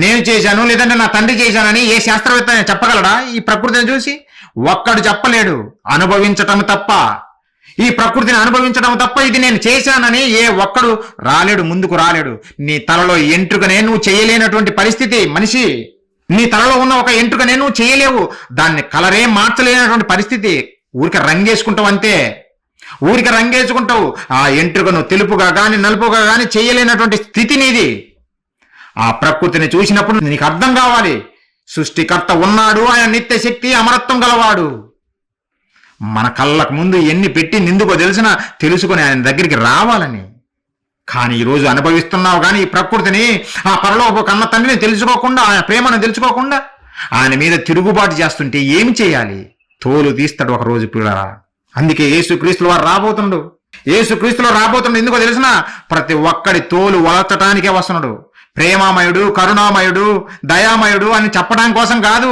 నేను చేశాను లేదంటే నా తండ్రి చేశానని ఏ శాస్త్రవేత్త చెప్పగలడా? ఈ ప్రకృతిని చూసి ఒక్కడు చెప్పలేడు. అనుభవించటం తప్ప, ఈ ప్రకృతిని అనుభవించడం తప్ప ఇది నేను చేశానని ఏ ఒక్కడు ముందుకు రాలేడు. నీ తలలో ఎంట్రుకనే నువ్వు చేయలేనటువంటి పరిస్థితి. మనిషి, నీ తలలో ఉన్న ఒక ఎంట్రుకనే నువ్వు చేయలేవు, దాన్ని కలరే మార్చలేనటువంటి పరిస్థితి. ఊరికే రంగేసుకుంటావు అంతే, ఊరికి రంగేసుకుంటావు. ఆ ఎంట్రుకను తెలుపుగా గాని నలుపుగా గాని చేయలేనటువంటి స్థితి నీది. ఆ ప్రకృతిని చూసినప్పుడు నీకు అర్థం కావాలి, సృష్టికర్త ఉన్నాడు, ఆయన నిత్య శక్తి, అమరత్వం గలవాడు. మన కళ్ళకు ముందు ఎన్ని పెట్టి నిందుకో తెలుసుకొని ఆయన దగ్గరికి రావాలని. కానీ ఈరోజు అనుభవిస్తున్నావు కానీ ఈ ప్రకృతిని, ఆ పరలోక కన్న తండ్రిని తెలుసుకోకుండా, ఆయన ప్రేమను తెలుసుకోకుండా ఆయన మీద తిరుగుబాటు చేస్తుంటే ఏమి చేయాలి? తోలు తీస్తాడు ఒక రోజు పిల్లరా. అందుకే యేసుక్రీస్తుల వారు రాబోతుండు. ఎందుకో ప్రతి ఒక్కడి తోలు వలచటానికే వస్తున్నాడు. ప్రేమామయుడు, కరుణామయుడు, దయామయుడు అని చెప్పడం కోసం కాదు.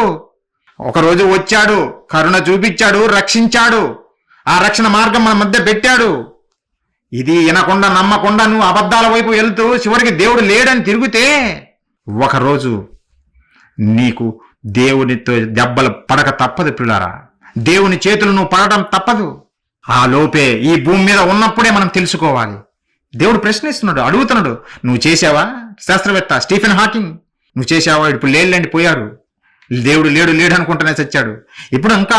ఒకరోజు వచ్చాడు, కరుణ చూపించాడు, రక్షించాడు, ఆ రక్షణ మార్గం మన మధ్య పెట్టాడు. ఇది వినకుండా నమ్మకుండా నువ్వు అబద్ధాల వైపు వెళ్తూ చివరికి దేవుడు లేడని తిరిగితే ఒకరోజు నీకు దేవునితో దెబ్బలు పడక తప్పదు పిల్లారా. దేవుని చేతులు నువ్వు పడటం తప్పదు. ఆ లోపే ఈ భూమి మీద ఉన్నప్పుడే మనం తెలుసుకోవాలి. దేవుడు ప్రశ్నిస్తున్నాడు, అడుగుతున్నాడు, నువ్వు చేసావా? శాస్త్రవేత్త స్టీఫెన్ హాకింగ్, నువ్వు చేసావా? ఇప్పుడు లేళ్ళండి పోయాడు. దేవుడు లేడు లేడు అనుకుంటూనే చచ్చాడు. ఇప్పుడు ఇంకా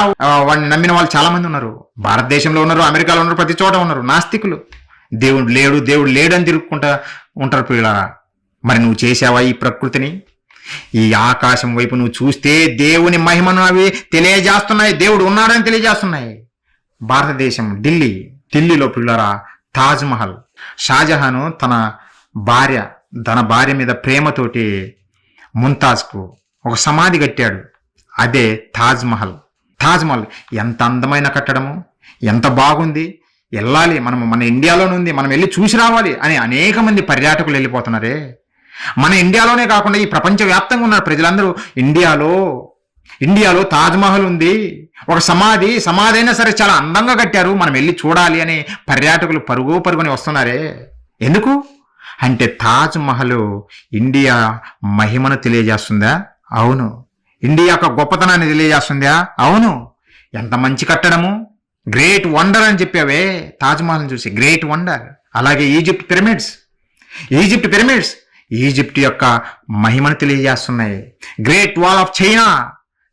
వాడిని నమ్మిన వాళ్ళు చాలా మంది ఉన్నారు. భారతదేశంలో ఉన్నారు, అమెరికాలో ఉన్నారు, ప్రతి చోట ఉన్నారు నాస్తికులు. దేవుడు లేడు దేవుడు లేడు అని తిరుగుకుంటా ఉంటారు పిల్లరా. మరి నువ్వు చేసావా ఈ ప్రకృతిని? ఈ ఆకాశం వైపు నువ్వు చూస్తే దేవుని మహిమను అవి తెలియజేస్తున్నాయి, దేవుడు ఉన్నాడని తెలియజేస్తున్నాయి. భారతదేశం ఢిల్లీలో పిల్లరా తాజ్ మహల్, షాజహాను తన భార్య మీద ప్రేమతోటి ముంతాజ్కు ఒక సమాధి కట్టాడు. అదే తాజ్ మహల్. ఎంత అందమైన కట్టడము, ఎంత బాగుంది, వెళ్ళాలి మన ఇండియాలోనే ఉంది, మనం వెళ్ళి చూసి రావాలి అని అనేక మంది పర్యాటకులు వెళ్ళిపోతున్నారే. మన ఇండియాలోనే కాకుండా ఈ ప్రపంచవ్యాప్తంగా ఉన్న ప్రజలందరూ ఇండియాలో తాజ్ మహల్ ఉంది, ఒక సమాధి అయినా సరే చాలా అందంగా కట్టారు, మనం వెళ్ళి చూడాలి అని పర్యాటకులు పరుగుని వస్తున్నారే. ఎందుకు అంటే తాజ్ మహల్ ఇండియా మహిమను తెలియజేస్తుందా? అవును. ఇండియా యొక్క గొప్పతనాన్ని తెలియజేస్తుందా? అవును. ఎంత మంచి కట్టడము, గ్రేట్ వండర్ అని చెప్పావే తాజ్ మహల్ని చూసి, గ్రేట్ వండర్. అలాగే ఈజిప్ట్ పిరమిడ్స్ ఈజిప్ట్ యొక్క మహిమను తెలియజేస్తున్నాయి. గ్రేట్ వాల్ ఆఫ్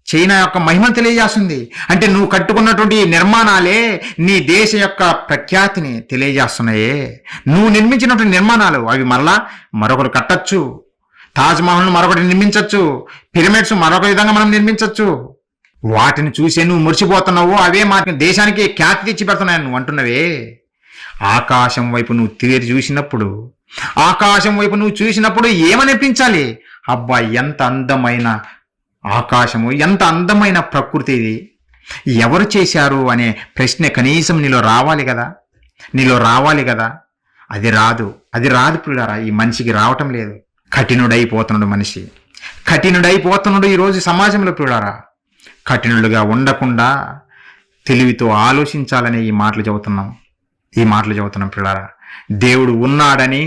చైనా యొక్క మహిమను తెలియజేస్తుంది. అంటే నువ్వు కట్టుకున్నటువంటి నిర్మాణాలే నీ దేశ యొక్క ప్రఖ్యాతిని తెలియజేస్తున్నాయే. నువ్వు నిర్మించినటువంటి నిర్మాణాలు అవి మరొకరు కట్టచ్చు. తాజ్ మహల్ను మరొకటి నిర్మించవచ్చు, పిరమిడ్స్ మరొక విధంగా మనం నిర్మించవచ్చు. వాటిని చూసే నువ్వు మురిసిపోతున్నావు, అవే మా దేశానికి ఖ్యాతి తెచ్చి పెడుతున్నాయని నువ్వు అంటున్నవే. ఆకాశం వైపు నువ్వు చూసినప్పుడు ఏమనిపించాలి? అబ్బా ఎంత అందమైన ఆకాశము, ఎంత అందమైన ప్రకృతి ఇది, ఎవరు చేశారు అనే ప్రశ్న కనీసం నీలో రావాలి కదా. అది రాదు పిల్లారా. ఈ మనిషికి రావటం లేదు. కఠినుడైపోతున్నాడు ఈరోజు సమాజంలో పిల్లారా. కఠినుడుగా ఉండకుండా తెలివితో ఆలోచించాలని ఈ మాటలు చదువుతున్నాం పిల్లారా. దేవుడు ఉన్నాడని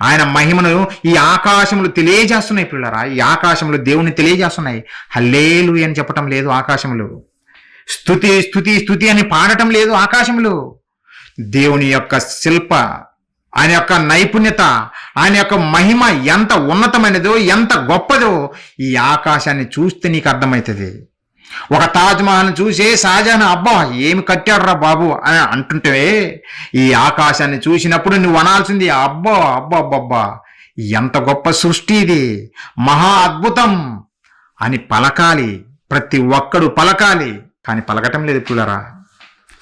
ఆయన మహిమను ఈ ఆకాశములు తెలియజేస్తున్నాయి పిల్లారా. ఈ ఆకాశములు దేవుని తెలియజేస్తున్నాయి. హల్లేలూయా అని చెప్పటం లేదు ఆకాశములు, స్తుతి అని పాడటం లేదు ఆకాశములు. దేవుని యొక్క ఆయన యొక్క నైపుణ్యత, ఆయన యొక్క మహిమ ఎంత ఉన్నతమైనదో, ఎంత గొప్పదో ఈ ఆకాశాన్ని చూస్తే నీకు అర్థమవుతుంది. ఒక తాజ్ మహల్ చూసే షాజహాన్ అబ్బా ఏమి కట్టాడురా బాబు అని అంటుంటే, ఈ ఆకాశాన్ని చూసినప్పుడు నువ్వు అనాల్సింది అబ్బా ఎంత గొప్ప సృష్టి ఇది, మహా అద్భుతం అని పలకాలి. ప్రతి ఒక్కడు పలకాలి, కానీ పలకటం లేదు పిల్లరా,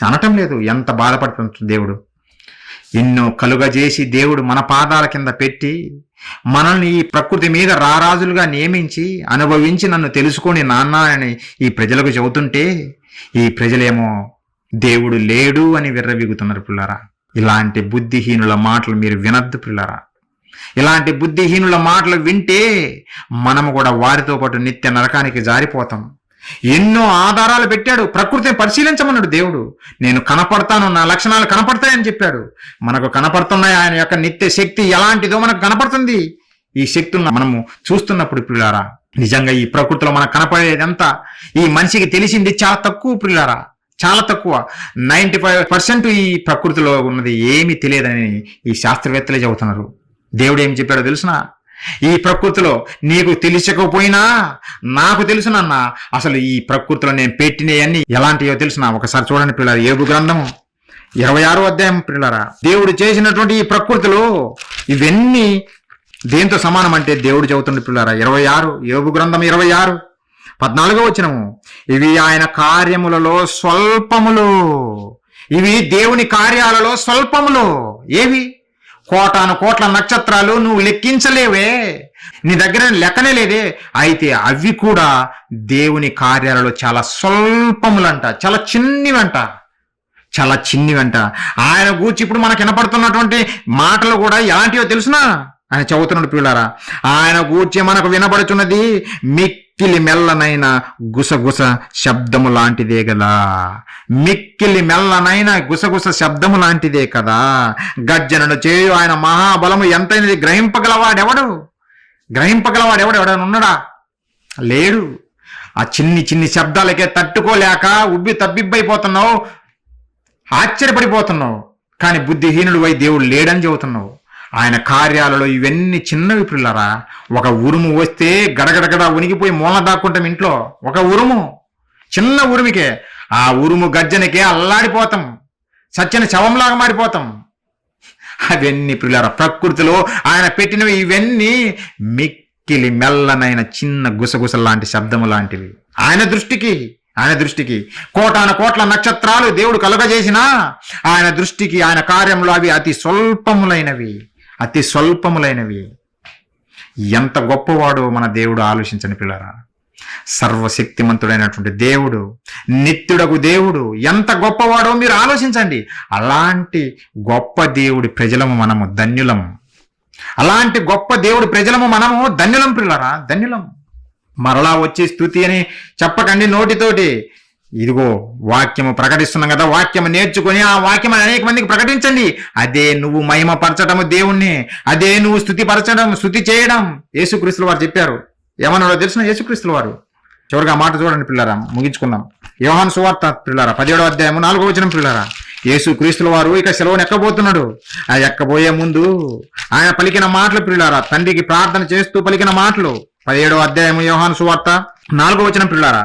అనటం లేదు. ఎంత బాధపడుతుంది దేవుడు. ఎన్నో కలుగజేసి దేవుడు మన పాదాల కింద పెట్టి మనల్ని ఈ ప్రకృతి మీద రారాజులుగా నియమించి అనుభవించి నన్ను తెలుసుకొని నాన్న అని ఈ ప్రజలకు చెబుతుంటే, ఈ ప్రజలేమో దేవుడు లేడు అని విర్రవీగుతున్నారు పిల్లరా. ఇలాంటి బుద్ధిహీనుల మాటలు మీరు వినద్దు పిల్లరా. ఇలాంటి బుద్ధిహీనుల మాటలు వింటే మనము కూడా వారితో పాటు నిత్య నరకానికి జారిపోతాం. ఎన్నో ఆధారాలు పెట్టాడు, ప్రకృతిని పరిశీలించమన్నాడు దేవుడు. నేను కనపడతాను, నా లక్షణాలు కనపడతాయని చెప్పాడు. మనకు కనపడుతున్నాయి. ఆయన యొక్క నిత్య శక్తి ఎలాంటిదో మనకు కనపడుతుంది. ఈ శక్తులను మనము చూస్తున్నప్పుడు పిల్లారా, నిజంగా ఈ ప్రకృతిలో మనకు కనపడేదంతా ఈ మనిషికి తెలిసింది చాలా తక్కువ పిల్లారా, చాలా తక్కువ. 95% ఈ ప్రకృతిలో ఉన్నది ఏమీ తెలియదని ఈ శాస్త్రవేత్తలే చెబుతున్నారు. దేవుడు ఏం చెప్పాడో తెలుసునా? ఈ ప్రకృతిలో నీకు తెలిసకపోయినా నాకు తెలుసునన్నా, అసలు ఈ ప్రకృతిలో నేను పెట్టినవన్నీ ఎలాంటివో తెలుసునా? ఒకసారి చూడండి పిల్లలు, యోబు గ్రంథము 26వ అధ్యాయం పిల్లరా. దేవుడు చేసినటువంటి ఈ ప్రకృతిలో ఇవన్నీ దేంతో సమానం అంటే దేవుడు చెబుతుండే పిల్లరా. 26 యోబు గ్రంథం 26:14 వచనము, ఇవి ఆయన కార్యములలో స్వల్పములు, ఇవి దేవుని కార్యాలలో స్వల్పములు. ఏవి? కోటాను కోట్ల నక్షత్రాలు నువ్వు లెక్కించలేవే, నీ దగ్గర లెక్కనే లేదే. అయితే అవి కూడా దేవుని కార్యాలలో చాలా స్వల్పములంట, చాలా చిన్నివంట. ఆయన గూర్చి ఇప్పుడు మనకు వినపడుతున్నటువంటి మాటలు కూడా ఎలాంటివో తెలుసునా? ఆయన చదువుతున్నాడు పిల్లారా. ఆయన గూర్చి మనకు వినపడుచున్నది మిక్కిలి మెల్లనైన గుసగుస శబ్దము లాంటిదే కదా. మిక్కిలి మెల్లనైన గుసగుస శబ్దము లాంటిదే కదా. గర్జనను చేయు ఆయన మహాబలము ఎంతైనది గ్రహింపగలవాడెవడు? ఎవడనున్నాడా? లేడు. ఆ చిన్ని శబ్దాలకే తట్టుకోలేక తబ్బిబ్బైపోతున్నావు, ఆశ్చర్యపడిపోతున్నావు. కానీ బుద్ధిహీనుడు వై దేవుడు లేడని చెబుతున్నావు. ఆయన కార్యాలలో ఇవన్నీ చిన్నవి పిల్లరా. ఒక ఉరుము వస్తే గడగడగడ ఉనిగిపోయి మూల దాక్కుంటాం ఇంట్లో. ఒక ఉరుము, చిన్న ఉరుమికే, ఆ ఉరుము గర్జనకే అల్లాడిపోతాం, సత్యన శవంలాగా మారిపోతాం. అవన్నీ పిల్లరా ప్రకృతిలో ఆయన పెట్టినవి. ఇవన్నీ మిక్కిలి మెల్లనైన చిన్న గుసగుస లాంటి శబ్దము లాంటివి. ఆయన దృష్టికి కోటాన కోట్ల నక్షత్రాలు దేవుడు కలుగజేసినా ఆయన దృష్టికి, ఆయన కార్యంలో అవి అతి స్వల్పములైనవి. ఎంత గొప్పవాడో మన దేవుడు ఆలోచించని పిల్లరా. సర్వశక్తిమంతుడైనటువంటి దేవుడు, నిత్యుడగు దేవుడు ఎంత గొప్పవాడో మీరు ఆలోచించండి. అలాంటి గొప్ప దేవుడి ప్రజలము మనము ధన్యులము. ధన్యులం పిల్లరా, ధన్యులం. మరలా వచ్చి స్తుతి అని చెప్పకండి నోటితోటి. ఇదిగో వాక్యము ప్రకటిస్తున్నాం కదా, వాక్యము నేర్చుకొని ఆ వాక్యం అనేక మందికి ప్రకటించండి. అదే నువ్వు మహిమపరచడము దేవుణ్ణి, అదే నువ్వు స్తుతి చేయడం. యేసుక్రీస్తుల వారు చెప్పారు. ఏమన్నాడో తెలిసిన యేసుక్రీస్తుల వారు? చివరిగా మాట చూడండి పిల్లరా, ముగించుకుందాం. యోహాను సువార్త పిల్లరా 17వ అధ్యాయము 4వ వచనం పిల్లరా. యేసుక్రీస్తుల వారు ఇక సెలవును ఎక్కబోతున్నాడు. ఆ ఎక్కబోయే ముందు ఆయన పలికిన మాటలు పిల్లారా, తండ్రికి ప్రార్థన చేస్తూ పలికిన మాటలు. 17వ అధ్యాయము యోహాను సువార్త 4వ వచనం పిల్లారా.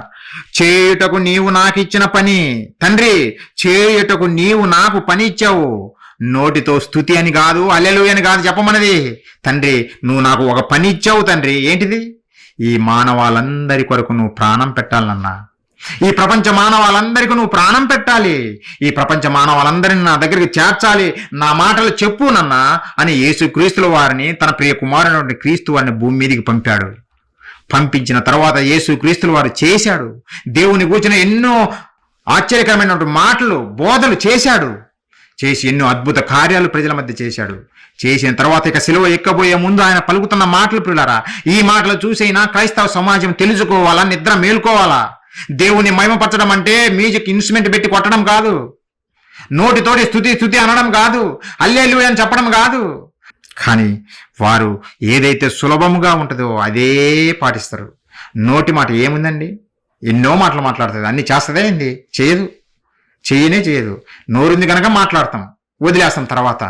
చేయుటకు నీవు నాకు ఇచ్చిన పని, తండ్రి చేయుటకు నీవు నాకు పని ఇచ్చావు. నోటితో స్తుతి అని కాదు, హల్లెలూయా అని కాదు చెప్పమన్నది. తండ్రి నువ్వు నాకు ఒక పని ఇచ్చావు తండ్రి. ఏంటిది? ఈ మానవాళ్ళందరి కొరకు నువ్వు ప్రాణం పెట్టాలన్నా, ఈ ప్రపంచ మానవాళ్ళందరికీ నువ్వు ప్రాణం పెట్టాలి, ఈ ప్రపంచ మానవాళ్ళందరినీ నా దగ్గరికి చేర్చాలి, నా మాటలు చెప్పు నన్నా అని యేసుక్రీస్తుల వారిని, తన ప్రియ కుమారుని క్రీస్తు వారిని భూమి మీదకి పంపాడు. పంపించిన తర్వాత యేసుక్రీస్తుల వారు చేశాడు. దేవుని గూర్చిన ఎన్నో ఆశ్చర్యకరమైనటువంటి మాటలు, బోధలు చేశాడు. చేసి ఎన్నో అద్భుత కార్యాలు ప్రజల మధ్య చేశాడు. చేసిన తర్వాత ఇక సిలువ ఎక్కబోయే ముందు ఆయన పలుకుతున్న మాటలు పిల్లారా, ఈ మాటలు చూసైనా క్రైస్తవ సమాజం తెలుసుకోవాలా, నిద్ర మేల్కోవాలా. దేవుని మహిమపరచడం అంటే మ్యూజిక్ ఇన్స్ట్రుమెంట్ పెట్టి కొట్టడం కాదు, నోటితోటి స్తుతి అనడం కాదు, హల్లెలూయా అని చెప్పడం కాదు. కానీ వారు ఏదైతే సులభముగా ఉంటుందో అదే పాటిస్తారు. నోటి మాట ఏముందండి? ఎన్నో మాటలు మాట్లాడుతుంది, అన్ని చేస్తుందే ఏంది? చేయదు. నోరుంది కనుక మాట్లాడతాం, వదిలేస్తాం. తర్వాత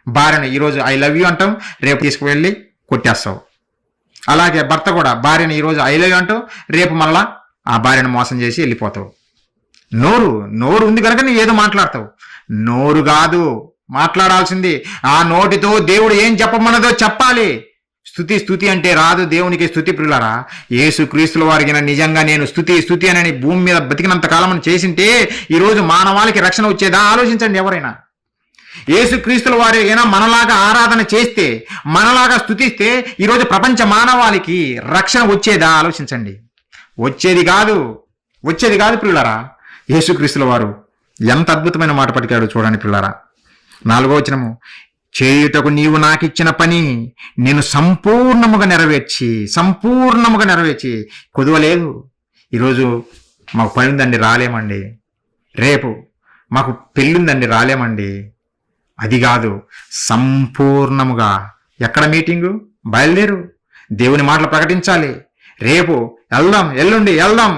భార్యను ఈరోజు ఐ లవ్ యూ అంటాం, రేపు తీసుకువెళ్ళి కొట్టేస్తావు. అలాగే భర్త కూడా భార్యను ఈరోజు ఐ లవ్ యూ అంటావు, రేపు మళ్ళా ఆ భార్యను మోసం చేసి వెళ్ళిపోతావు. నోరు ఉంది కనుక నీ ఏదో మాట్లాడతావు. నోరు కాదు మాట్లాడాల్సింది, ఆ నోటితో దేవుడు ఏం చెప్పమన్నదో చెప్పాలి. స్తుతి అంటే రాదు దేవునికి స్తుతి ప్రియులారా. యేసుక్రీస్తుల వారికి నిజంగా నేను స్తుతి అని భూమి మీద బతికినంత కాలం చేసింటే ఈరోజు మానవాళికి రక్షణ వచ్చేదా? ఆలోచించండి. ఎవరైనా యేసుక్రీస్తుల వారి అయినా మనలాగా ఆరాధన చేస్తే, మనలాగా స్తుతిస్తే ఈరోజు ప్రపంచ మానవాళికి రక్షణ వచ్చేదా? ఆలోచించండి. వచ్చేది కాదు ప్రియులారా. యేసుక్రీస్తుల వారు ఎంత అద్భుతమైన మాట పలికాడు చూడండి పిల్లారా. 4వ వచనము, చేయుటకు నీవు నాకు ఇచ్చిన పని నేను సంపూర్ణముగా నెరవేర్చి కుదవలేదు. ఈరోజు మాకు పని ఉందండి రాలేమండి, రేపు మాకు పెళ్ళుందండి రాలేమండి, అది కాదు, సంపూర్ణముగా. ఎక్కడ మీటింగు? బయలుదేరు, దేవుని మాటలు ప్రకటించాలి. రేపు వెళ్దాం, ఎల్లుండి వెళ్దాం.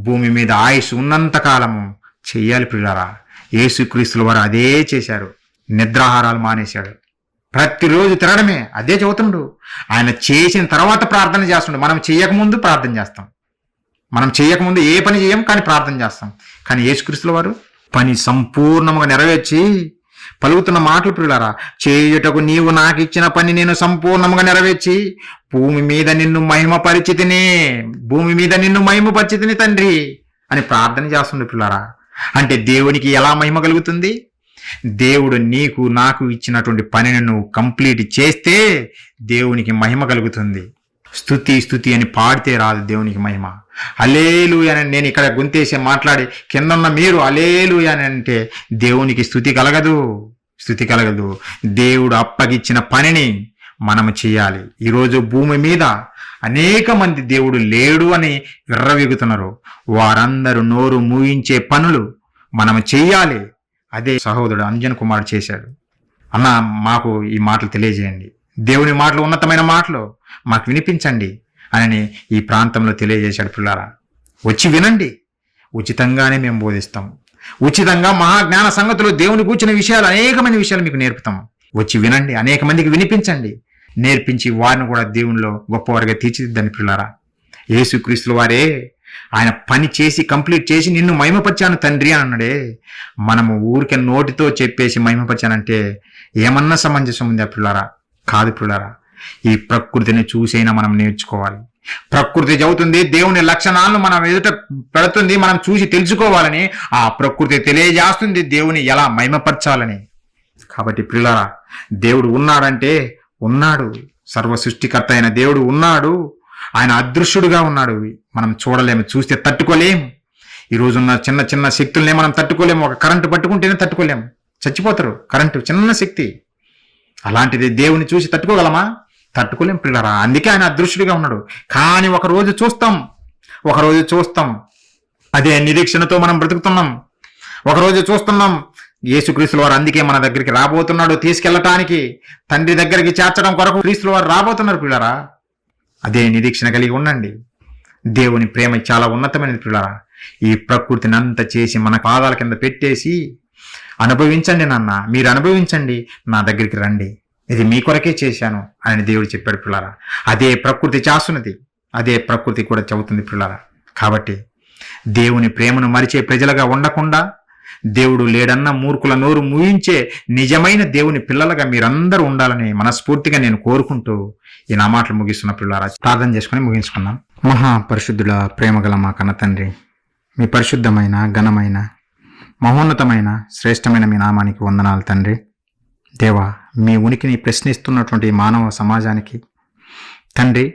భూమి మీద ఆయుష్ ఉన్నంత కాలము చెయ్యాలి పిల్లారా. యేసుక్రీస్తుల వారు అదే చేశారు. నిద్రాహారాలు మానేశాడు, ప్రతిరోజు తినడమే. అదే చదువుతుండు. ఆయన చేసిన తర్వాత ప్రార్థన చేస్తుండు. మనం చేయకముందు ప్రార్థన చేస్తాం, మనం చేయకముందు ఏ పని చేయం, కానీ ప్రార్థన చేస్తాం. కానీ యేసుక్రీస్తుల వారు పని సంపూర్ణముగా నెరవేర్చి పలుకుతున్న మాటలు పిల్లారా. చేయుటకు నీవు నాకు ఇచ్చిన పని నేను సంపూర్ణముగా నెరవేర్చి భూమి మీద నిన్ను మహిమపరిచితిని తండ్రి అని ప్రార్థన చేస్తుండే పిల్లారా. అంటే దేవునికి ఎలా మహిమ కలుగుతుంది? దేవుడు నీకు నాకు ఇచ్చినటువంటి పనిని నువ్వు కంప్లీట్ చేస్తే దేవునికి మహిమ కలుగుతుంది. స్తుతి అని పాడితే రాదు దేవునికి మహిమ. హల్లెలూయా అని నేను ఇక్కడ గుంతేసి మాట్లాడి కిందన్న మీరు హల్లెలూయా అని అంటే దేవునికి స్తుతి కలగదు. దేవుడు అప్పగిచ్చిన పనిని మనము చేయాలి. ఈరోజు భూమి మీద అనేక మంది దేవుడు లేడు అని విర్రవీగుతున్నారు. వారందరూ నోరు మూయించే పనులు మనము చెయ్యాలి. అదే సహోదరుడు అంజన్ కుమార్ చేశాడు. అన్న, మాకు ఈ మాటలు తెలియజేయండి, దేవుని మాటలు ఉన్నతమైన మాటలు మాకు వినిపించండి అని ఈ ప్రాంతంలో తెలియజేశాడు. పిల్లారా, వచ్చి వినండి, ఉచితంగానే మేము బోధిస్తాం. ఉచితంగా మహాజ్ఞాన సంగతులు, దేవుని కూర్చున్న విషయాలు, అనేకమైన విషయాలు మీకు నేర్పుతాం. వచ్చి వినండి, అనేక మందికి వినిపించండి, నేర్పించి వారిని కూడా దేవునిలో గొప్పవారిగా తీర్చిదిద్దని పిల్లారా. యేసుక్రీస్తుల వారే ఆయన పని చేసి కంప్లీట్ చేసి నిన్ను మహిమపరిచాను తండ్రి అని అన్నాడే. మనము ఊరికే నోటితో చెప్పేసి మహిమపరిచానంటే ఏమన్నా సమంజసం ఉందా పిల్లారా? కాదు పిల్లారా. ఈ ప్రకృతిని చూసైనా మనం నేర్చుకోవాలి. ప్రకృతి చెబుతుంది, దేవుని లక్షణాలను మనం ఎదుట పెడుతుంది, మనం చూసి తెలుసుకోవాలని. ఆ ప్రకృతి తెలియజేస్తుంది దేవుని ఎలా మహిమపరచాలని. కాబట్టి పిల్లారా, దేవుడు ఉన్నాడంటే ఉన్నాడు. సర్వ సృష్టికర్త అయిన దేవుడు ఉన్నాడు. ఆయన అదృశ్యుడుగా ఉన్నాడు. మనం చూడలేము, చూస్తే తట్టుకోలేము. ఈ రోజున్న చిన్న చిన్న శక్తులనే మనం తట్టుకోలేము. ఒక కరెంటు పట్టుకుంటేనే తట్టుకోలేము, చచ్చిపోతారు. కరెంటు చిన్న శక్తి. అలాంటిది దేవుని చూసి తట్టుకోగలమా? తట్టుకోలేం పిల్లరా. అందుకే ఆయన అదృశ్యుడిగా ఉన్నాడు. కానీ ఒకరోజు చూస్తాం. అదే నిరీక్షణతో మనం బ్రతుకుతున్నాం. ఒకరోజు చూస్తున్నాం. యేసుక్రీస్తుల వారు అందుకే మన దగ్గరికి రాబోతున్నాడు, తీసుకెళ్లటానికి, తండ్రి దగ్గరికి చేర్చడం కొరకు క్రీస్తుల వారు రాబోతున్నారు పిల్లరా. అదే నిరీక్షణ కలిగి ఉండండి. దేవుని ప్రేమ చాలా ఉన్నతమైనది పిల్లరా. ఈ ప్రకృతిని అంతా చేసి మన పాదాల కింద పెట్టేసి అనుభవించండి నాన్న, మీరు అనుభవించండి, నా దగ్గరికి రండి, ఇది మీ కొరకే చేశాను అని దేవుడు చెప్పాడు పిల్లరా. అదే ప్రకృతి చేస్తున్నది, అదే ప్రకృతి కూడా చెబుతుంది పిల్లరా. కాబట్టి దేవుని ప్రేమను మరిచే ప్రజలుగా ఉండకుండా, దేవుడు లేడన్న మూర్ఖుల నోరు మూయించే నిజమైన దేవుని పిల్లలుగా మీరందరూ ఉండాలని మనస్ఫూర్తిగా నేను కోరుకుంటూ ఈ నా మాటలు ముగిస్తున్న పిల్లరా. ప్రార్థన చేసుకుని ముగించుకున్నాం. మహాపరిశుద్ధుల ప్రేమగల మా కన్న తండ్రి, మీ పరిశుద్ధమైన, ఘనమైన, మహోన్నతమైన, శ్రేష్టమైన మీ నామానికి వందనాలు తండ్రి. దేవా, మీ ఉనికిని ప్రశ్నిస్తున్నటువంటి మానవ సమాజానికి తండ్రి,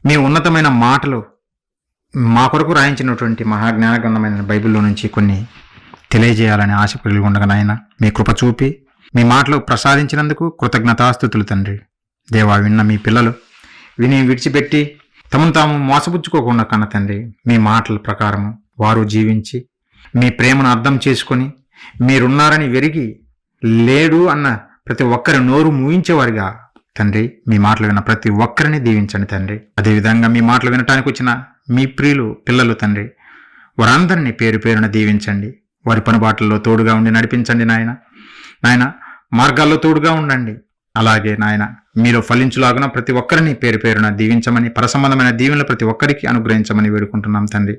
మీ ఉన్నతమైన మాటలు మా కొరకు రాయించినటువంటి మహాజ్ఞానగ్రంథమైన బైబిల్లో నుంచి కొన్ని తెలియజేయాలని ఆశ కలిగి ఉండగా నాయన, మీ కృప చూపి మీ మాటలు ప్రసాదించినందుకు కృతజ్ఞతాస్తుతులు తండ్రి. దేవా, విన్న మీ పిల్లలు విని విడిచిపెట్టి తమను తాము మోసపుచ్చుకోకుండా కన్న తండ్రి, మీ మాటల ప్రకారము వారు జీవించి మీ ప్రేమను అర్థం చేసుకొని మీరున్నారని వెరిగి లేడు అన్న ప్రతి ఒక్కరి నోరు మూయించేవారిగా తండ్రి, మీ మాటలు విన్న ప్రతి ఒక్కరిని దీవించండి తండ్రి. అదేవిధంగా మీ మాటలు వినటానికి వచ్చిన మీ ప్రియులు పిల్లలు తండ్రి, వారందరినీ పేరు పేరున దీవించండి. వారి పనిబాట్లలో తోడుగా ఉండి నడిపించండి నాయన. మార్గాల్లో తోడుగా ఉండండి. అలాగే నాయన, మీరు ఫలించులాగున ప్రతి ఒక్కరిని పేరు పేరున దీవించమని, పరసంబంధమైన దీవెనలు ప్రతి ఒక్కరికి అనుగ్రహించమని వేడుకుంటున్నాం తండ్రి.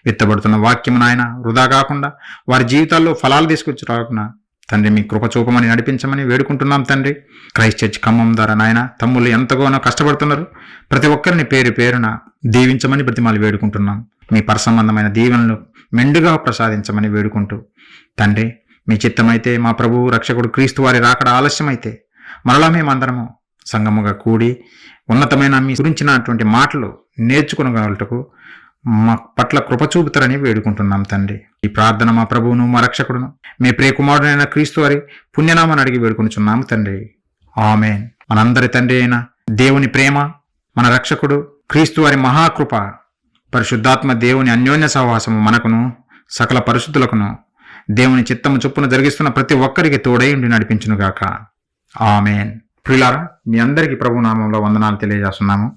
విత్తబడుతున్న వాక్యం నాయన వృధా కాకుండా వారి జీవితాల్లో ఫలాలు తీసుకొచ్చురాకున తండ్రి, మీ కృప చూపమని నడిపించమని వేడుకుంటున్నాం తండ్రి. క్రైస్ట్ చర్చ్ ఖమ్మం ద్వారా నాయన తమ్ముళ్ళు ఎంతగానో కష్టపడుతున్నారు. ప్రతి ఒక్కరిని పేరు పేరున దీవించమని బ్రతిమాలు వేడుకుంటున్నాం. మీ పరసంబంధమైన దీవెనలు మెండుగా ప్రసాదించమని వేడుకుంటూ తండ్రి, మీ చిత్తమైతే మా ప్రభువు రక్షకుడు క్రీస్తు వారి రాకడ ఆలస్యమైతే మరలా మేమందరము సంగముగా కూడి ఉన్నతమైన మీ గురించినటువంటి మాటలు నేర్చుకునగలటకు మా పట్ల కృప చూపుతారని వేడుకుంటున్నాం తండ్రి. ఈ ప్రార్థన మా ప్రభువును, మా రక్షకుడును, మీ ప్రియకుమారుడైన క్రీస్తు వారి పుణ్యనామని అడిగి వేడుకొనుచున్నాము తండ్రి. ఆమేన్. మనందరి తండ్రి అయిన దేవుని ప్రేమ, మన రక్షకుడు క్రీస్తు వారి మహాకృప, పరిశుద్ధాత్మ దేవుని అన్యోన్య సహవాసము మనకును సకల పరిశుద్ధులకును దేవుని చిత్తము చొప్పున జరిగిస్తున్న ప్రతి ఒక్కరికి తోడై ఉండి నడిపించునుగాక. ఆమేన్. ప్రియులారా, మీ అందరికీ ప్రభు నామంలో వందనాలు తెలియజేస్తున్నాము.